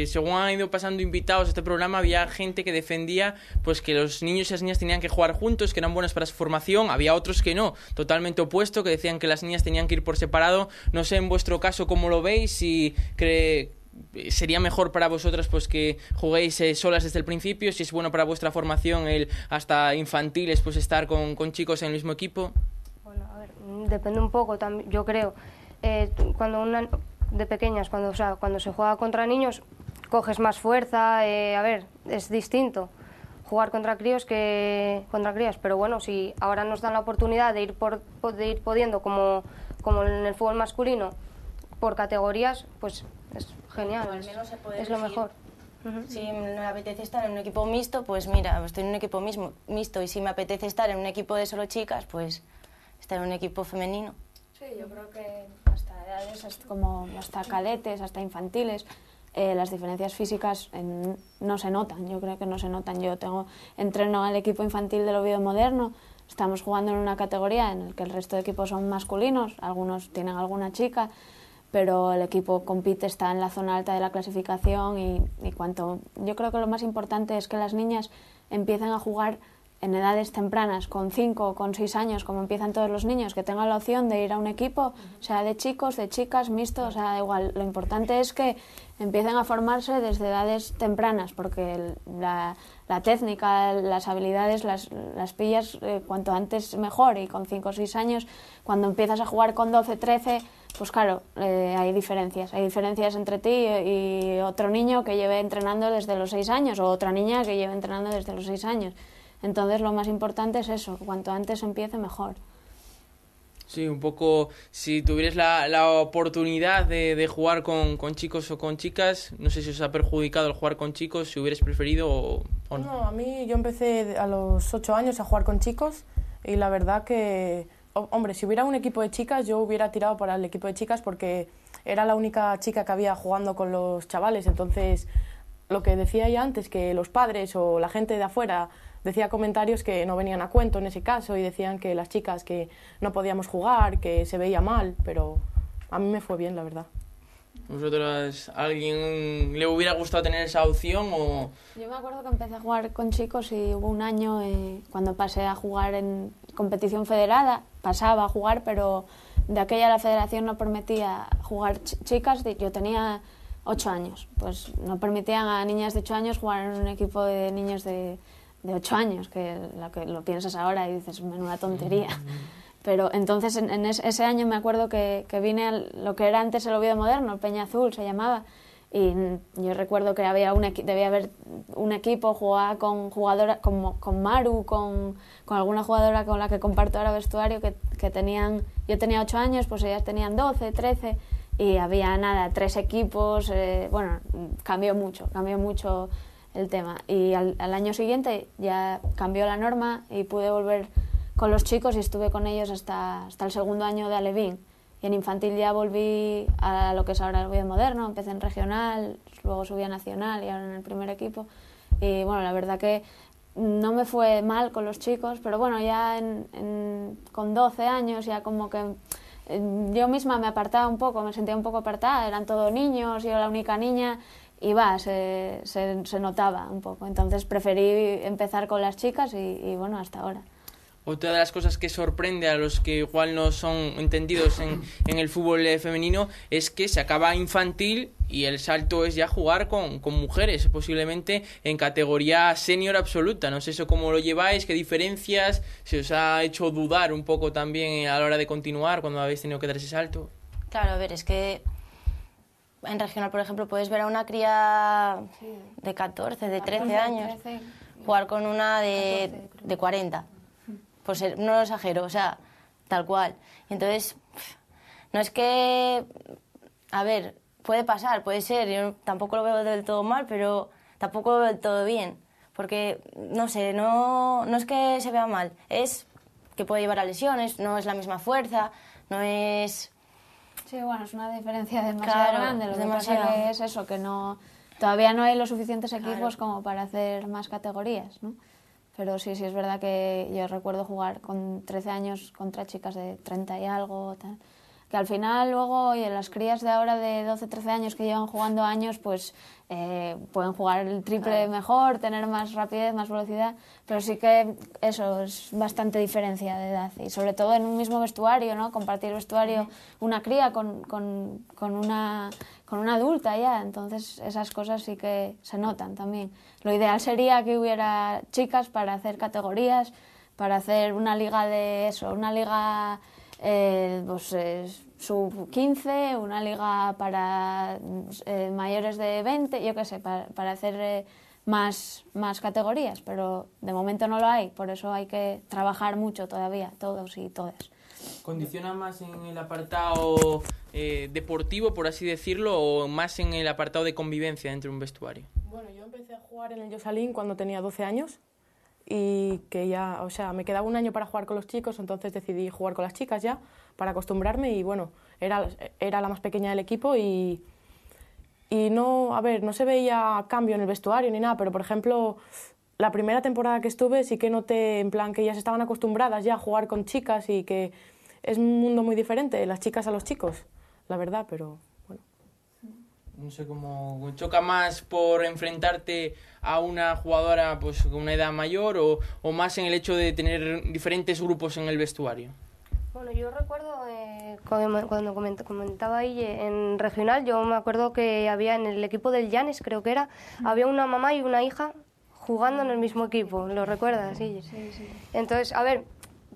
Según han ido pasando invitados a este programa, había gente que defendía pues que los niños y las niñas tenían que jugar juntos, que eran buenos para su formación. Había otros que no, totalmente opuesto, que decían que las niñas tenían que ir por separado. No sé en vuestro caso cómo lo veis, si sería mejor para vosotras pues que juguéis solas desde el principio, si es bueno para vuestra formación hasta infantiles pues estar con chicos en el mismo equipo. Bueno, a ver, depende un poco también, yo creo. De pequeñas, cuando se juega contra niños, coges más fuerza, a ver, es distinto jugar contra críos que contra crías, pero bueno, si ahora nos dan la oportunidad de ir pudiendo, como en el fútbol masculino, por categorías, pues es genial, al menos se puede es lo mejor. Si me apetece estar en un equipo mixto, pues mira, estoy en un equipo mixto, y si me apetece estar en un equipo de solo chicas, pues estar en un equipo femenino. Sí, yo creo que hasta edades como hasta cadetes, hasta infantiles, las diferencias físicas no se notan, yo creo que no se notan. Yo entreno al equipo infantil del Oviedo Moderno, estamos jugando en una categoría en la que el resto de equipos son masculinos, algunos tienen alguna chica, pero el equipo compite, está en la zona alta de la clasificación yo creo que lo más importante es que las niñas empiecen a jugar en edades tempranas, con 5 o con 6 años, como empiezan todos los niños, que tengan la opción de ir a un equipo, sea de chicos, de chicas, mixto, o sea, da igual. Lo importante es que empiecen a formarse desde edades tempranas, porque la técnica, las habilidades las pillas cuanto antes mejor, y con 5 o 6 años, cuando empiezas a jugar con 12, 13, pues claro, hay diferencias entre ti y otro niño que lleve entrenando desde los 6 años, o otra niña que lleve entrenando desde los 6 años. Entonces lo más importante es eso, cuanto antes empiece mejor. Sí, un poco, si tuvierais la oportunidad de jugar con chicos o con chicas, no sé si os ha perjudicado el jugar con chicos, si hubierais preferido o no. No, a mí yo empecé a los 8 años a jugar con chicos, y la verdad que, hombre, si hubiera un equipo de chicas, yo hubiera tirado para el equipo de chicas, porque era la única chica que había jugando con los chavales. Entonces, lo que decía ya antes, que los padres o la gente de afuera decía comentarios que no venían a cuento en ese caso, y decían que las chicas que no podíamos jugar, que se veía mal, pero a mí me fue bien, la verdad. ¿Vosotras, a alguien le hubiera gustado tener esa opción o...? Yo me acuerdo que empecé a jugar con chicos, y hubo un año cuando pasé a jugar en competición federada, pasaba a jugar, pero de aquella la federación no permitía jugar chicas. Yo tenía 8 años, pues no permitían a niñas de 8 años jugar en un equipo de niños de 8 años, que lo piensas ahora y dices, menuda tontería. Pero entonces en ese año me acuerdo que vine a lo que era antes el Oviedo Moderno, el Peña Azul se llamaba, Y yo recuerdo que debía haber un equipo, jugaba con jugadoras con Maru, con alguna jugadora con la que comparto ahora vestuario, que tenían, yo tenía 8 años, pues ellas tenían 12, 13, y había 3 equipos, bueno, cambió mucho el tema. Y al año siguiente ya cambió la norma y pude volver con los chicos y estuve con ellos hasta el segundo año de alevín. Y en infantil ya volví a lo que es ahora el Oviedo Moderno, empecé en regional, luego subí a nacional y ahora en el primer equipo. Y bueno, la verdad que no me fue mal con los chicos, pero bueno, ya con 12 años ya como que yo misma me apartaba un poco, me sentía un poco apartada, eran todos niños, yo la única niña, y se notaba un poco. Entonces preferí empezar con las chicas y bueno, hasta ahora. Otra de las cosas que sorprende a los que igual no son entendidos en el fútbol femenino es que se acaba infantil y el salto es ya jugar con mujeres, posiblemente en categoría senior absoluta. No sé eso cómo lo lleváis, qué diferencias, se os ha hecho dudar un poco también a la hora de continuar cuando habéis tenido que dar ese salto. Claro, a ver, es que en regional, por ejemplo, puedes ver a una cría de 14, de 13 años jugar con una de 40. Pues no lo exagero, o sea, tal cual. Y entonces, no es que, a ver, puede pasar, puede ser, yo tampoco lo veo del todo mal, pero tampoco lo veo del todo bien, porque, no sé, no es que se vea mal, es que puede llevar a lesiones, no es la misma fuerza, no es... Sí, bueno, es una diferencia demasiado grande, lo que pasa que es eso, que todavía no hay los suficientes equipos como para hacer más categorías, ¿no? Pero sí es verdad que yo recuerdo jugar con 13 años contra chicas de 30 y algo, tal, que al final luego, oye, las crías de ahora de 12, 13 años que llevan jugando años, pues pueden jugar el triple mejor, tener más rapidez, más velocidad, pero sí que eso es bastante diferencia de edad y sobre todo en un mismo vestuario, ¿no? Compartir vestuario, una cría con una adulta ya, entonces esas cosas sí que se notan también. Lo ideal sería que hubiera chicas para hacer categorías, para hacer una liga de eso, una liga sub-15, una liga para mayores de 20, yo qué sé, para hacer más categorías, pero de momento no lo hay, por eso hay que trabajar mucho todavía, todos y todas. ¿Condiciona más en el apartado deportivo, por así decirlo, o más en el apartado de convivencia dentro de un vestuario? Bueno, yo empecé a jugar en el Josalín cuando tenía 12 años y que ya, o sea, me quedaba un año para jugar con los chicos, entonces decidí jugar con las chicas ya para acostumbrarme y bueno, era la más pequeña del equipo y no, a ver, no se veía cambio en el vestuario ni nada, pero por ejemplo, la primera temporada que estuve sí que noté en plan que ellas estaban acostumbradas ya a jugar con chicas y que es un mundo muy diferente, las chicas a los chicos, la verdad, pero bueno. No sé cómo choca más por enfrentarte a una jugadora pues con una edad mayor o más en el hecho de tener diferentes grupos en el vestuario. Bueno, yo recuerdo cuando comentaba ahí en regional, yo me acuerdo que había en el equipo del Llanes, creo que era, había una mamá y una hija jugando en el mismo equipo, ¿lo recuerdas? Sí. Entonces, a ver,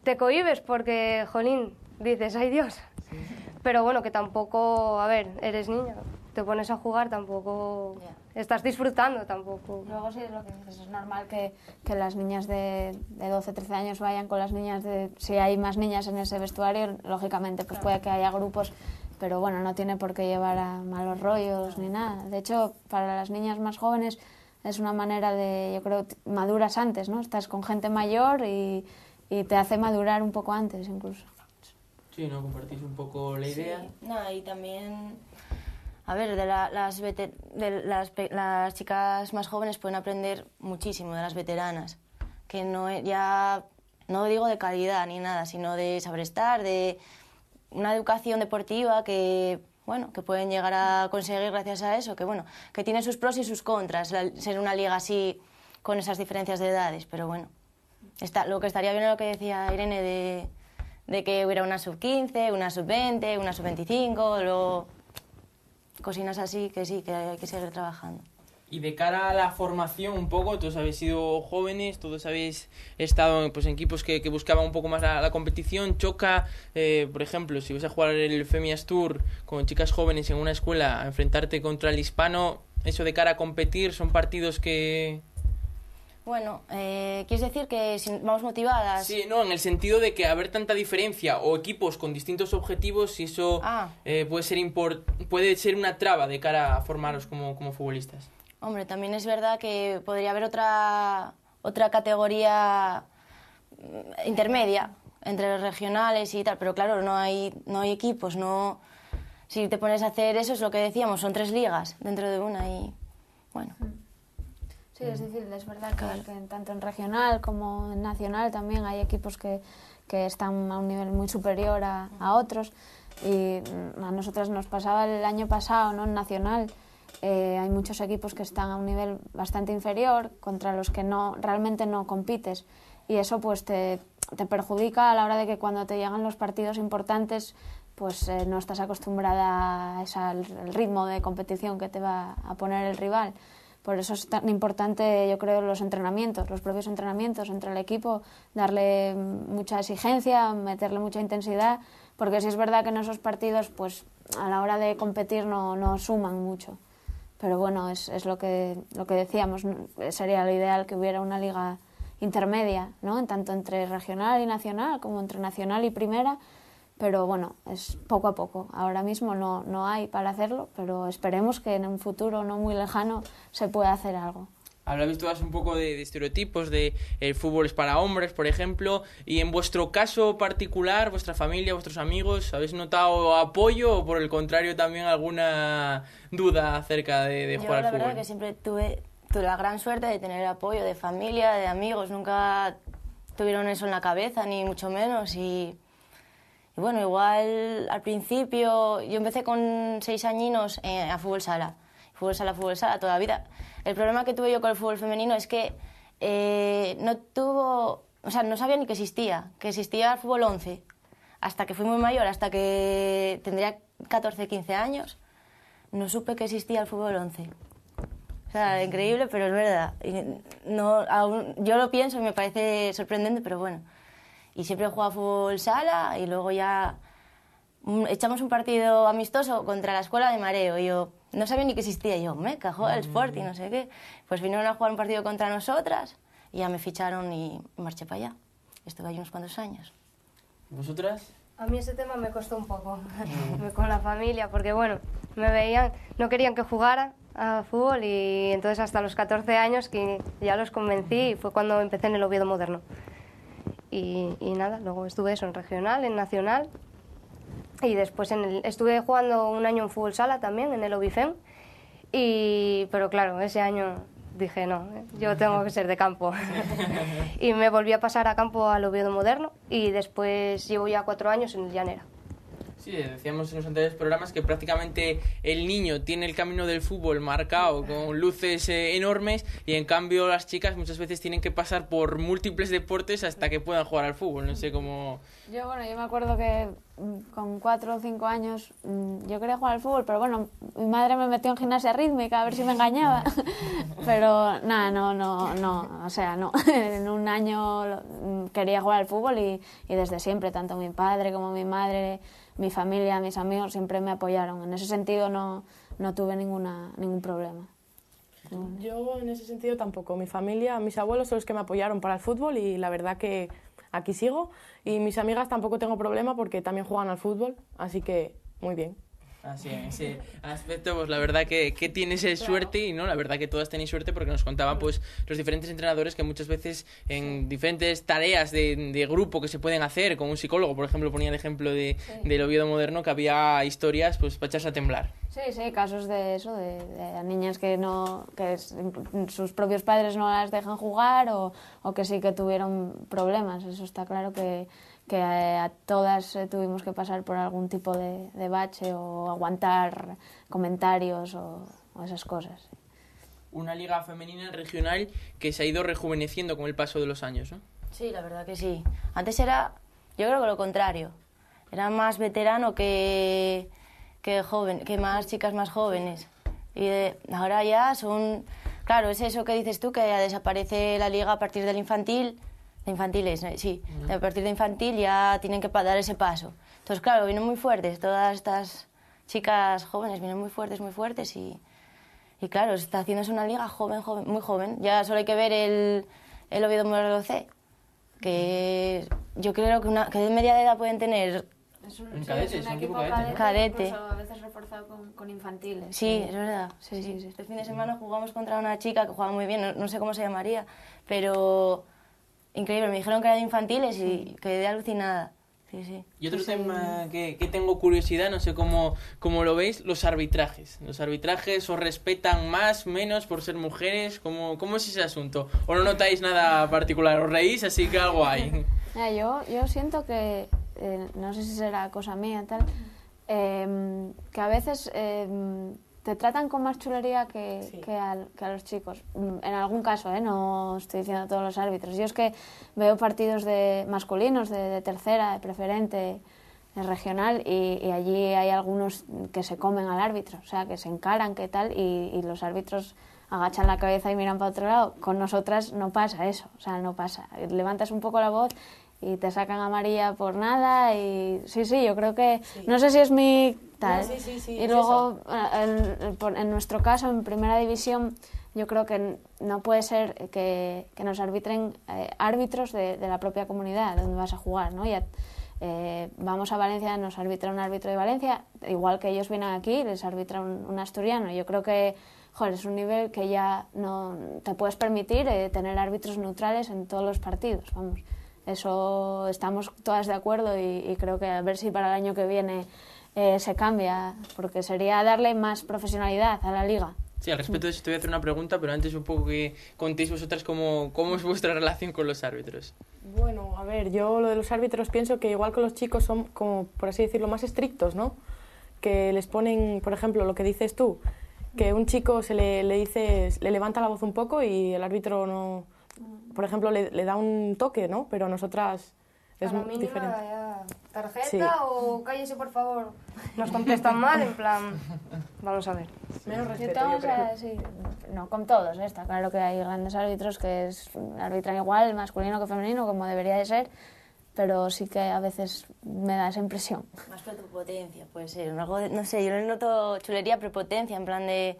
te cohibes porque, jolín, dices, ¡ay Dios! Sí. Pero bueno, que tampoco, a ver, eres niña, te pones a jugar, tampoco estás disfrutando, tampoco. Luego sí es lo que dices, es normal que las niñas de 12, 13 años vayan con las niñas si hay más niñas en ese vestuario, lógicamente pues puede que haya grupos, pero bueno, no tiene por qué llevar a malos rollos ni nada. De hecho, para las niñas más jóvenes es una manera de, yo creo, maduras antes, ¿no? Estás con gente mayor y te hace madurar un poco antes incluso. Sí, ¿no? Compartís un poco la idea. Sí. No, y también, a ver, las chicas más jóvenes pueden aprender muchísimo de las veteranas, que no digo de calidad ni nada, sino de saber estar, de una educación deportiva que pueden llegar a conseguir gracias a eso, que tiene sus pros y sus contras, ser una liga así con esas diferencias de edades, pero bueno, lo que estaría bien es lo que decía Irene de que hubiera una sub-15, una sub-20, una sub-25, luego cosinas así que sí, que hay que seguir trabajando. Y de cara a la formación un poco, todos habéis sido jóvenes, todos habéis estado pues, en equipos que buscaban un poco más la competición. Choca, por ejemplo, si vas a jugar el Femias Tour con chicas jóvenes en una escuela, a enfrentarte contra el Hispano, eso de cara a competir, son partidos que... Bueno, ¿quieres decir que vamos motivadas? Sí, no, en el sentido de que haber tanta diferencia o equipos con distintos objetivos, y eso puede ser una traba de cara a formaros como futbolistas. Hombre, también es verdad que podría haber otra categoría intermedia entre los regionales y tal, pero claro, no hay equipos, no. Si te pones a hacer eso, es lo que decíamos, son 3 ligas dentro de una y bueno. Sí, es difícil, es verdad que tanto en regional como en nacional también hay equipos que están a un nivel muy superior a otros, y a nosotras nos pasaba el año pasado, ¿no? En nacional hay muchos equipos que están a un nivel bastante inferior contra los que realmente no compites, y eso pues te perjudica a la hora de que cuando te llegan los partidos importantes pues no estás acostumbrada al ritmo de competición que te va a poner el rival. Por eso es tan importante, yo creo, los propios entrenamientos entre el equipo, darle mucha exigencia, meterle mucha intensidad, porque sí es verdad que en esos partidos, pues a la hora de competir no suman mucho. Pero bueno, es lo que decíamos, sería lo ideal que hubiera una liga intermedia, ¿no? Tanto entre regional y nacional, como entre nacional y primera. Pero bueno, es poco a poco. Ahora mismo no hay para hacerlo, pero esperemos que en un futuro no muy lejano se pueda hacer algo. Hablabais todas un poco de estereotipos, de el fútbol es para hombres, por ejemplo, y en vuestro caso particular, vuestra familia, vuestros amigos, ¿habéis notado apoyo o por el contrario también alguna duda acerca de jugar al fútbol? Yo la verdad que siempre tuve la gran suerte de tener apoyo de familia, de amigos, nunca tuvieron eso en la cabeza, ni mucho menos, y bueno, igual al principio yo empecé con 6 añinos a fútbol sala toda la vida. El problema que tuve yo con el fútbol femenino es que no sabía ni que existía el fútbol 11, hasta que fui muy mayor, hasta que tendría 14, 15 años, no supe que existía el fútbol 11. O sea, increíble, pero es verdad. Yo lo pienso y me parece sorprendente, pero bueno. Y siempre he jugado fútbol sala y luego ya echamos un partido amistoso contra la escuela de mareo. Y yo no sabía ni que existía. Yo, juega el Sport y no sé qué. Pues vinieron a jugar un partido contra nosotras y ya me ficharon y marché para allá. Estuve ahí unos cuantos años. ¿Vosotras? A mí ese tema me costó un poco con la familia, porque bueno, me veían, no querían que jugara a fútbol, y entonces hasta los 14 años que ya los convencí, y fue cuando empecé en el Oviedo Moderno. Y nada, luego estuve eso en regional, en nacional, y después estuve jugando un año en fútbol sala también, en el Ovifem, pero claro, ese año dije no, yo tengo que ser de campo. Y me volví a pasar a campo al Oviedo Moderno, y después llevo ya 4 años en el Llanera. Sí, decíamos en los anteriores programas que prácticamente el niño tiene el camino del fútbol marcado con luces enormes, y en cambio las chicas muchas veces tienen que pasar por múltiples deportes hasta que puedan jugar al fútbol. No sé cómo... Yo me acuerdo que con 4 o 5 años yo quería jugar al fútbol, pero bueno, mi madre me metió en gimnasia rítmica a ver si me engañaba. Pero nada, no, o sea, no. En un año quería jugar al fútbol y desde siempre, tanto mi padre como mi madre, mi familia, mis amigos siempre me apoyaron. En ese sentido no tuve ningún problema. Yo en ese sentido tampoco. Mi familia, mis abuelos son los que me apoyaron para el fútbol, y la verdad que aquí sigo. Y mis amigas tampoco tengo problema porque también juegan al fútbol, así que muy bien. Así en ese aspecto, pues la verdad que tienes suerte, y no, la verdad que todas tenéis suerte, porque nos contaban pues los diferentes entrenadores que muchas veces en diferentes tareas de grupo que se pueden hacer con un psicólogo, por ejemplo, ponía el ejemplo del Oviedo Moderno, que había historias pues para echarse a temblar. Sí, casos de eso, de niñas que sus propios padres no las dejan jugar, o que sí que tuvieron problemas. Eso está claro que a todas tuvimos que pasar por algún tipo de bache, o aguantar comentarios o esas cosas. Una liga femenina regional que se ha ido rejuveneciendo con el paso de los años, ¿no? Sí, la verdad que sí. Antes era, yo creo que lo contrario. Era más veterano que joven, que más chicas más jóvenes. Y ahora ya son Claro, es eso que dices tú, que ya desaparece la liga a partir del infantil, de infantiles, sí, a partir de infantil ya tienen que dar ese paso. Entonces, claro, vienen muy fuertes, todas estas chicas jóvenes vienen muy fuertes y claro, está haciéndose una liga joven, muy joven. Ya solo hay que ver el Oviedo Moderno C, que yo creo que de media edad pueden tener. Es un equipo cadete. Incluso a veces reforzado con infantiles. Sí, es verdad. Sí. Este fin de semana jugamos contra una chica que jugaba muy bien, no sé cómo se llamaría, pero increíble. Me dijeron que era de infantiles y quedé alucinada. Sí. Y otro tema que tengo curiosidad, no sé cómo lo veis, los arbitrajes. ¿Los arbitrajes os respetan más, menos por ser mujeres? ¿Cómo es ese asunto? ¿O no notáis nada particular? ¿Os reís? Así que algo hay. Yo siento que, no sé si será cosa mía, tal, que a veces te tratan con más chulería que a los chicos. En algún caso, no estoy diciendo a todos los árbitros. Yo es que veo partidos de masculinos, de tercera, de preferente, de regional, y allí hay algunos que se comen al árbitro, o sea, que se encaran, que tal, y los árbitros agachan la cabeza y miran para otro lado. Con nosotras no pasa eso, o sea, no pasa. Levantas un poco la voz y te sacan amarilla por nada y sí, yo creo que, no sé si es mi tal. No, sí, y luego, en nuestro caso, en primera división, yo creo que no puede ser que nos arbitren árbitros de la propia comunidad donde vas a jugar, ¿no? Vamos a Valencia, nos arbitra un árbitro de Valencia, igual que ellos vienen aquí, les arbitra un asturiano. Yo creo que, es un nivel que ya no te puedes permitir tener árbitros neutrales en todos los partidos, vamos. Eso estamos todas de acuerdo y creo que a ver si para el año que viene se cambia, porque sería darle más profesionalidad a la liga. Sí, al respecto de eso te voy a hacer una pregunta, pero antes un poco que contéis vosotras cómo es vuestra relación con los árbitros. Bueno, a ver, yo lo de los árbitros pienso que igual que los chicos son, como por así decirlo, más estrictos, ¿no? Que les ponen, por ejemplo, lo que dices tú, que un chico le levanta la voz un poco y el árbitro no... Por ejemplo, le da un toque, ¿no? Pero a nosotras es muy diferente. ¿Tarjeta o cállese, por favor? Nos contestan mal, en plan... Vamos a ver. Menos respeto, yo creo. Sí, no con todos, está claro que hay grandes árbitros que arbitran igual, masculino que femenino, como debería de ser, pero sí que a veces me da esa impresión. Más prepotencia, puede ser. Algo no sé, yo le noto chulería, prepotencia, en plan de...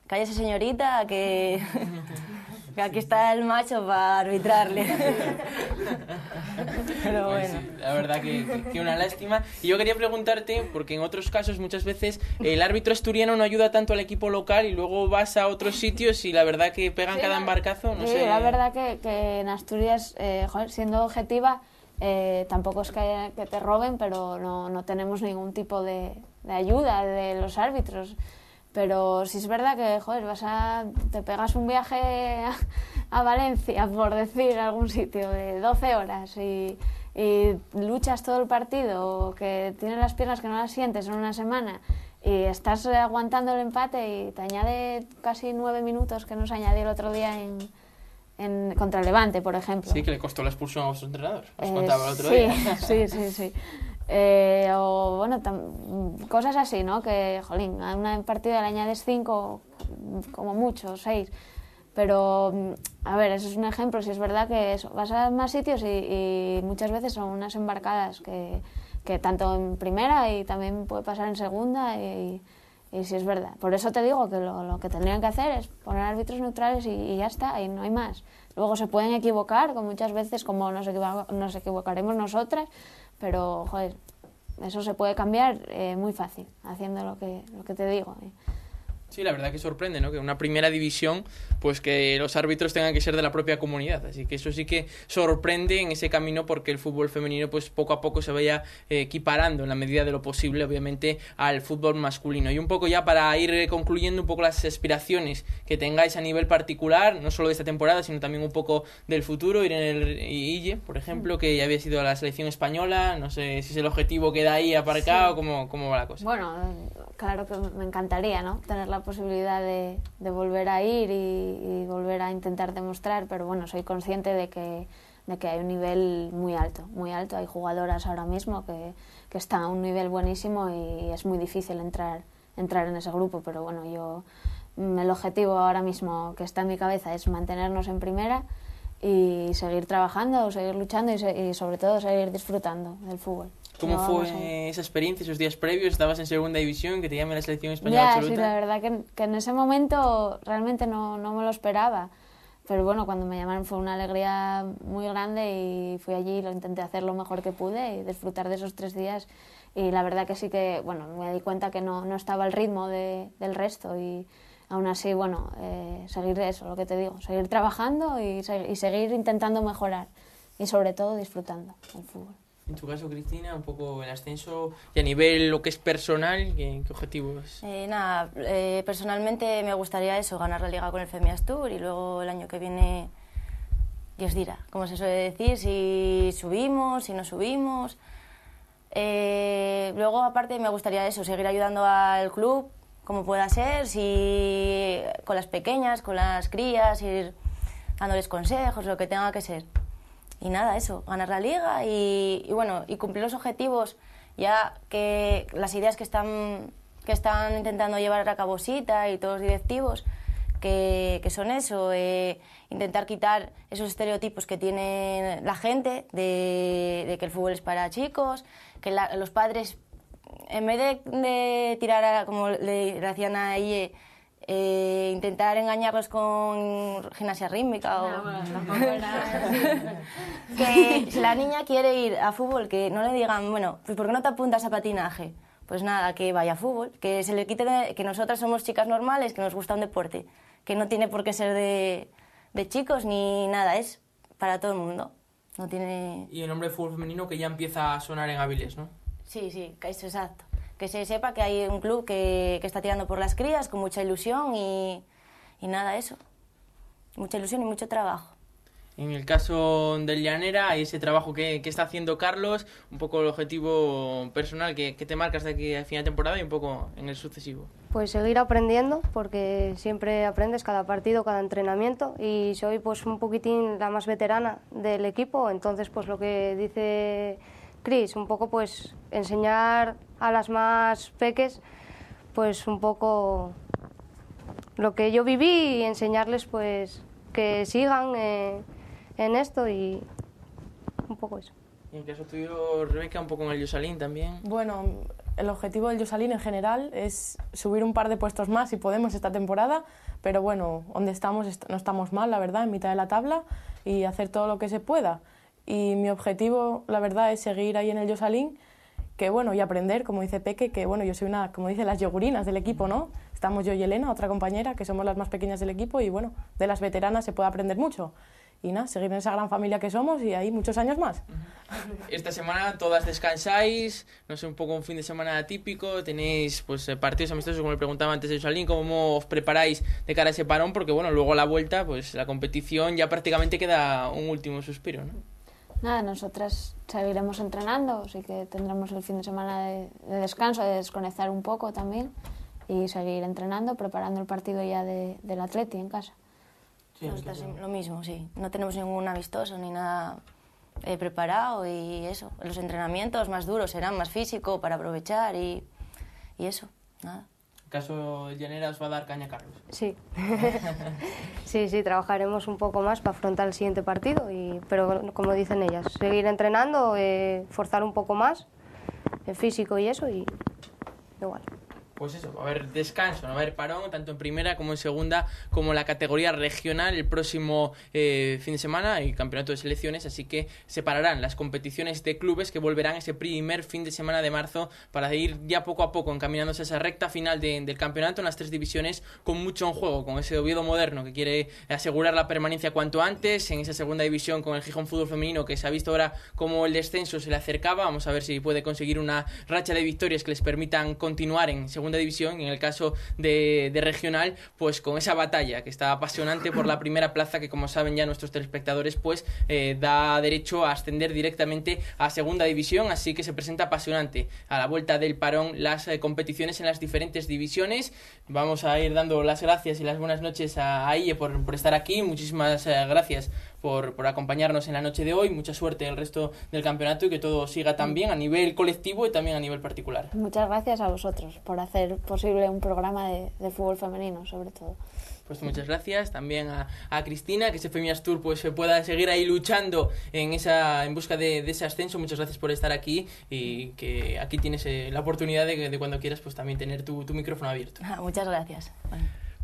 Cállese, señorita, que aquí está el macho para arbitrarle. Pero pues bueno. Sí, la verdad que una lástima. Y yo quería preguntarte, porque en otros casos muchas veces el árbitro asturiano no ayuda tanto al equipo local y luego vas a otros sitios y la verdad que pegan cada embarcazo, no sé. La verdad que en Asturias, siendo objetiva, tampoco es que te roben, pero no tenemos ningún tipo de ayuda de los árbitros. Pero sí es verdad que, te pegas un viaje a Valencia, por decir algún sitio, de 12 horas y luchas todo el partido, o que tienes las piernas que no las sientes en una semana y estás aguantando el empate y te añade casi 9 minutos que nos añadió el otro día contra el Levante, por ejemplo. Sí, que le costó la expulsión a vuestro entrenador, os contaba el otro día. Sí. O bueno, cosas así, ¿no? Que, a una partida le añades 5, como mucho, 6. Pero, a ver, eso es un ejemplo. Si es verdad que vas a más sitios y muchas veces son unas embarcadas que tanto en primera y también puede pasar en segunda y sí es verdad. Por eso te digo que lo que tendrían que hacer es poner árbitros neutrales y ya está, y no hay más. Luego se pueden equivocar, como muchas veces, como nos equivocaremos nosotras, pero, eso se puede cambiar muy fácil, haciendo lo que te digo. Sí, la verdad que sorprende, ¿no? Que una primera división, pues que los árbitros tengan que ser de la propia comunidad. Así que eso sí que sorprende en ese camino porque el fútbol femenino, pues poco a poco se vaya equiparando en la medida de lo posible, obviamente, al fútbol masculino. Y un poco ya para ir concluyendo un poco las aspiraciones que tengáis a nivel particular, no solo de esta temporada, sino también un poco del futuro. Irene Ille, por ejemplo, que ya había sido a la selección española, no sé si es el objetivo que da ahí aparcado, sí. ¿Cómo va la cosa? Bueno, claro que me encantaría, ¿no? Tener la posibilidad de volver a ir y volver a intentar demostrar, pero bueno, soy consciente de que hay un nivel muy alto. Hay jugadoras ahora mismo que están a un nivel buenísimo y es muy difícil entrar en ese grupo, pero bueno, yo el objetivo ahora mismo que está en mi cabeza es mantenernos en primera y seguir trabajando, seguir luchando y sobre todo seguir disfrutando del fútbol. ¿Cómo fue esa experiencia, esos días previos? Estabas en segunda división, que te llame la selección española absoluta. Sí, la verdad que en ese momento realmente no me lo esperaba. Pero bueno, cuando me llamaron fue una alegría muy grande y fui allí y lo intenté hacer lo mejor que pude y disfrutar de esos 3 días. Y la verdad que sí que, bueno, me di cuenta que no estaba al ritmo del resto y aún así, bueno, seguir eso, lo que te digo, seguir trabajando y seguir intentando mejorar y sobre todo disfrutando del fútbol. En tu caso, Cristina, un poco el ascenso y a nivel lo que es personal, ¿qué objetivos? Personalmente me gustaría eso, ganar la Liga con el Femias Tour y luego el año que viene, Dios dirá, como se suele decir, si subimos, si no subimos. Luego, aparte, me gustaría eso, seguir ayudando al club como pueda ser, si con las pequeñas, con las crías, ir dándoles consejos, lo que tenga que ser. Y nada, eso, ganar la Liga y bueno, y cumplir los objetivos, ya que las ideas que están intentando llevar a cabo Sita y todos los directivos, que son eso, intentar quitar esos estereotipos que tiene la gente de que el fútbol es para chicos, que los padres, en vez de tirar, como le hacían a ella, intentar engañarlos con gimnasia rítmica que si la niña quiere ir a fútbol, que no le digan, bueno, pues ¿por qué no te apuntas a patinaje? Pues nada, que vaya a fútbol, que se le quite que nosotras somos chicas normales, que nos gusta un deporte, que no tiene por qué ser de chicos ni nada, es para todo el mundo. No tiene... Y el nombre de fútbol femenino que ya empieza a sonar en Avilés, ¿no? Sí, eso, exacto. Que se sepa que hay un club que está tirando por las crías con mucha ilusión y nada, eso. Mucha ilusión y mucho trabajo. En el caso del Llanera, ese trabajo que está haciendo Carlos, un poco el objetivo personal que te marcas de aquí a final de temporada y un poco en el sucesivo. Pues seguir aprendiendo, porque siempre aprendes cada partido, cada entrenamiento, y soy pues un poquitín la más veterana del equipo, entonces pues lo que dice Cris, un poco pues enseñar a las más peques pues un poco lo que yo viví y enseñarles pues que sigan en esto y un poco eso. Y en el caso tuyo, Rebeca, un poco en el Yosalín también. Bueno, el objetivo del Yosalín en general es subir un par de puestos más si podemos esta temporada, pero bueno, donde estamos no estamos mal, la verdad, en mitad de la tabla y hacer todo lo que se pueda. Y mi objetivo, la verdad, es seguir ahí en el Yosalín, que bueno, y aprender, como dice Peque, que bueno, yo soy una, como dice, las yogurinas del equipo, ¿no? Estamos yo y Elena, otra compañera, que somos las más pequeñas del equipo y bueno, de las veteranas se puede aprender mucho. Y nada, seguir en esa gran familia que somos y ahí muchos años más. Esta semana todas descansáis, no sé, un poco un fin de semana atípico, tenéis pues partidos amistosos, como le preguntaba antes de Yosalín, ¿cómo os preparáis de cara a ese parón? Porque bueno, luego a la vuelta, pues la competición ya prácticamente queda un último suspiro, ¿no? Nada, nosotras seguiremos entrenando, así que tendremos el fin de semana de descanso, de desconectar un poco también y seguir entrenando, preparando el partido ya del Atleti en casa. Sí, lo mismo, sí. No tenemos ningún amistoso ni nada preparado y eso. Los entrenamientos más duros serán más físico para aprovechar y eso, nada. En caso de Llanera os va a dar caña Carlos. Sí. sí, trabajaremos un poco más para afrontar el siguiente partido, pero como dicen ellas, seguir entrenando, forzar un poco más el físico y eso y igual. Pues eso, va a haber descanso, no va a haber parón, tanto en primera como en segunda, como en la categoría regional el próximo fin de semana, el campeonato de selecciones, así que separarán las competiciones de clubes que volverán ese primer fin de semana de marzo para ir ya poco a poco encaminándose a esa recta final del campeonato en las 3 divisiones con mucho en juego, con ese Oviedo Moderno que quiere asegurar la permanencia cuanto antes, en esa segunda división con el Gijón Fútbol Femenino que se ha visto ahora como el descenso se le acercaba, vamos a ver si puede conseguir una racha de victorias que les permitan continuar en segunda división y en el caso de regional pues con esa batalla que está apasionante por la primera plaza que como saben ya nuestros telespectadores pues da derecho a ascender directamente a segunda división, así que se presenta apasionante a la vuelta del parón las competiciones en las diferentes divisiones. Vamos a ir dando las gracias y las buenas noches a Ille por estar aquí, muchísimas gracias por acompañarnos en la noche de hoy. Mucha suerte en el resto del campeonato y que todo siga tan bien a nivel colectivo y también a nivel particular. Muchas gracias a vosotros por hacer posible un programa de fútbol femenino, sobre todo. Pues muchas gracias también a Cristina, que ese Femias Tour pues se pueda seguir ahí luchando en busca de ese ascenso. Muchas gracias por estar aquí y que aquí tienes la oportunidad de cuando quieras pues también tener tu micrófono abierto. Muchas gracias.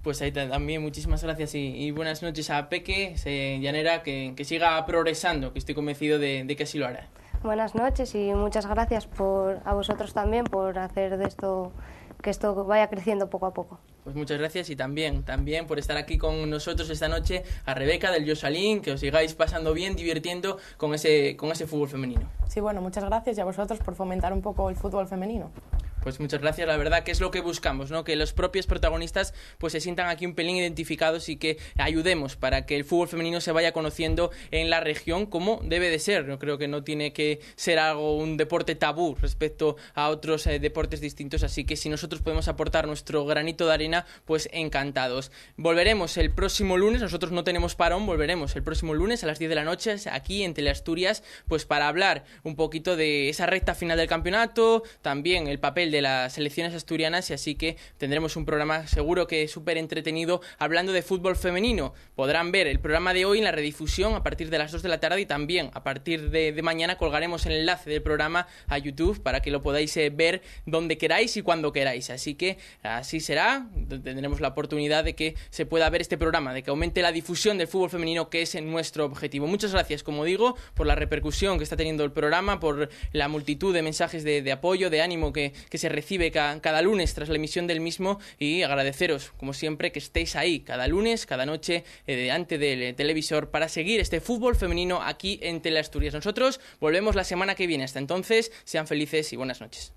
Pues ahí también muchísimas gracias y buenas noches a Peque, llanera, que siga progresando, que estoy convencido de que así lo hará. Buenas noches y muchas gracias a vosotros también por hacer de esto que esto vaya creciendo poco a poco. Pues muchas gracias y también por estar aquí con nosotros esta noche a Rebeca del Josalín, que os sigáis pasando bien, divirtiendo con ese fútbol femenino. Sí, bueno, muchas gracias y a vosotros por fomentar un poco el fútbol femenino. Pues muchas gracias, la verdad que es lo que buscamos, ¿no? Que los propios protagonistas pues se sientan aquí un pelín identificados y que ayudemos para que el fútbol femenino se vaya conociendo en la región como debe de ser. Yo creo que no tiene que ser un deporte tabú respecto a otros deportes distintos, así que si nosotros podemos aportar nuestro granito de arena, pues encantados. Volveremos el próximo lunes, nosotros no tenemos parón, volveremos el próximo lunes a las 10 de la noche aquí en Teleasturias, pues para hablar un poquito de esa recta final del campeonato, también el papel de las selecciones asturianas, y así que tendremos un programa seguro que súper entretenido hablando de fútbol femenino. Podrán ver el programa de hoy en la redifusión a partir de las 2 de la tarde y también a partir de mañana colgaremos el enlace del programa a YouTube para que lo podáis ver donde queráis y cuando queráis. Así que así será, tendremos la oportunidad de que se pueda ver este programa, de que aumente la difusión del fútbol femenino, que es nuestro objetivo. Muchas gracias, como digo, por la repercusión que está teniendo el programa, por la multitud de mensajes de apoyo, de ánimo que se recibe cada lunes tras la emisión del mismo, y agradeceros, como siempre, que estéis ahí cada lunes, cada noche, delante del televisor para seguir este fútbol femenino aquí en Teleasturias. Nosotros volvemos la semana que viene. Hasta entonces, sean felices y buenas noches.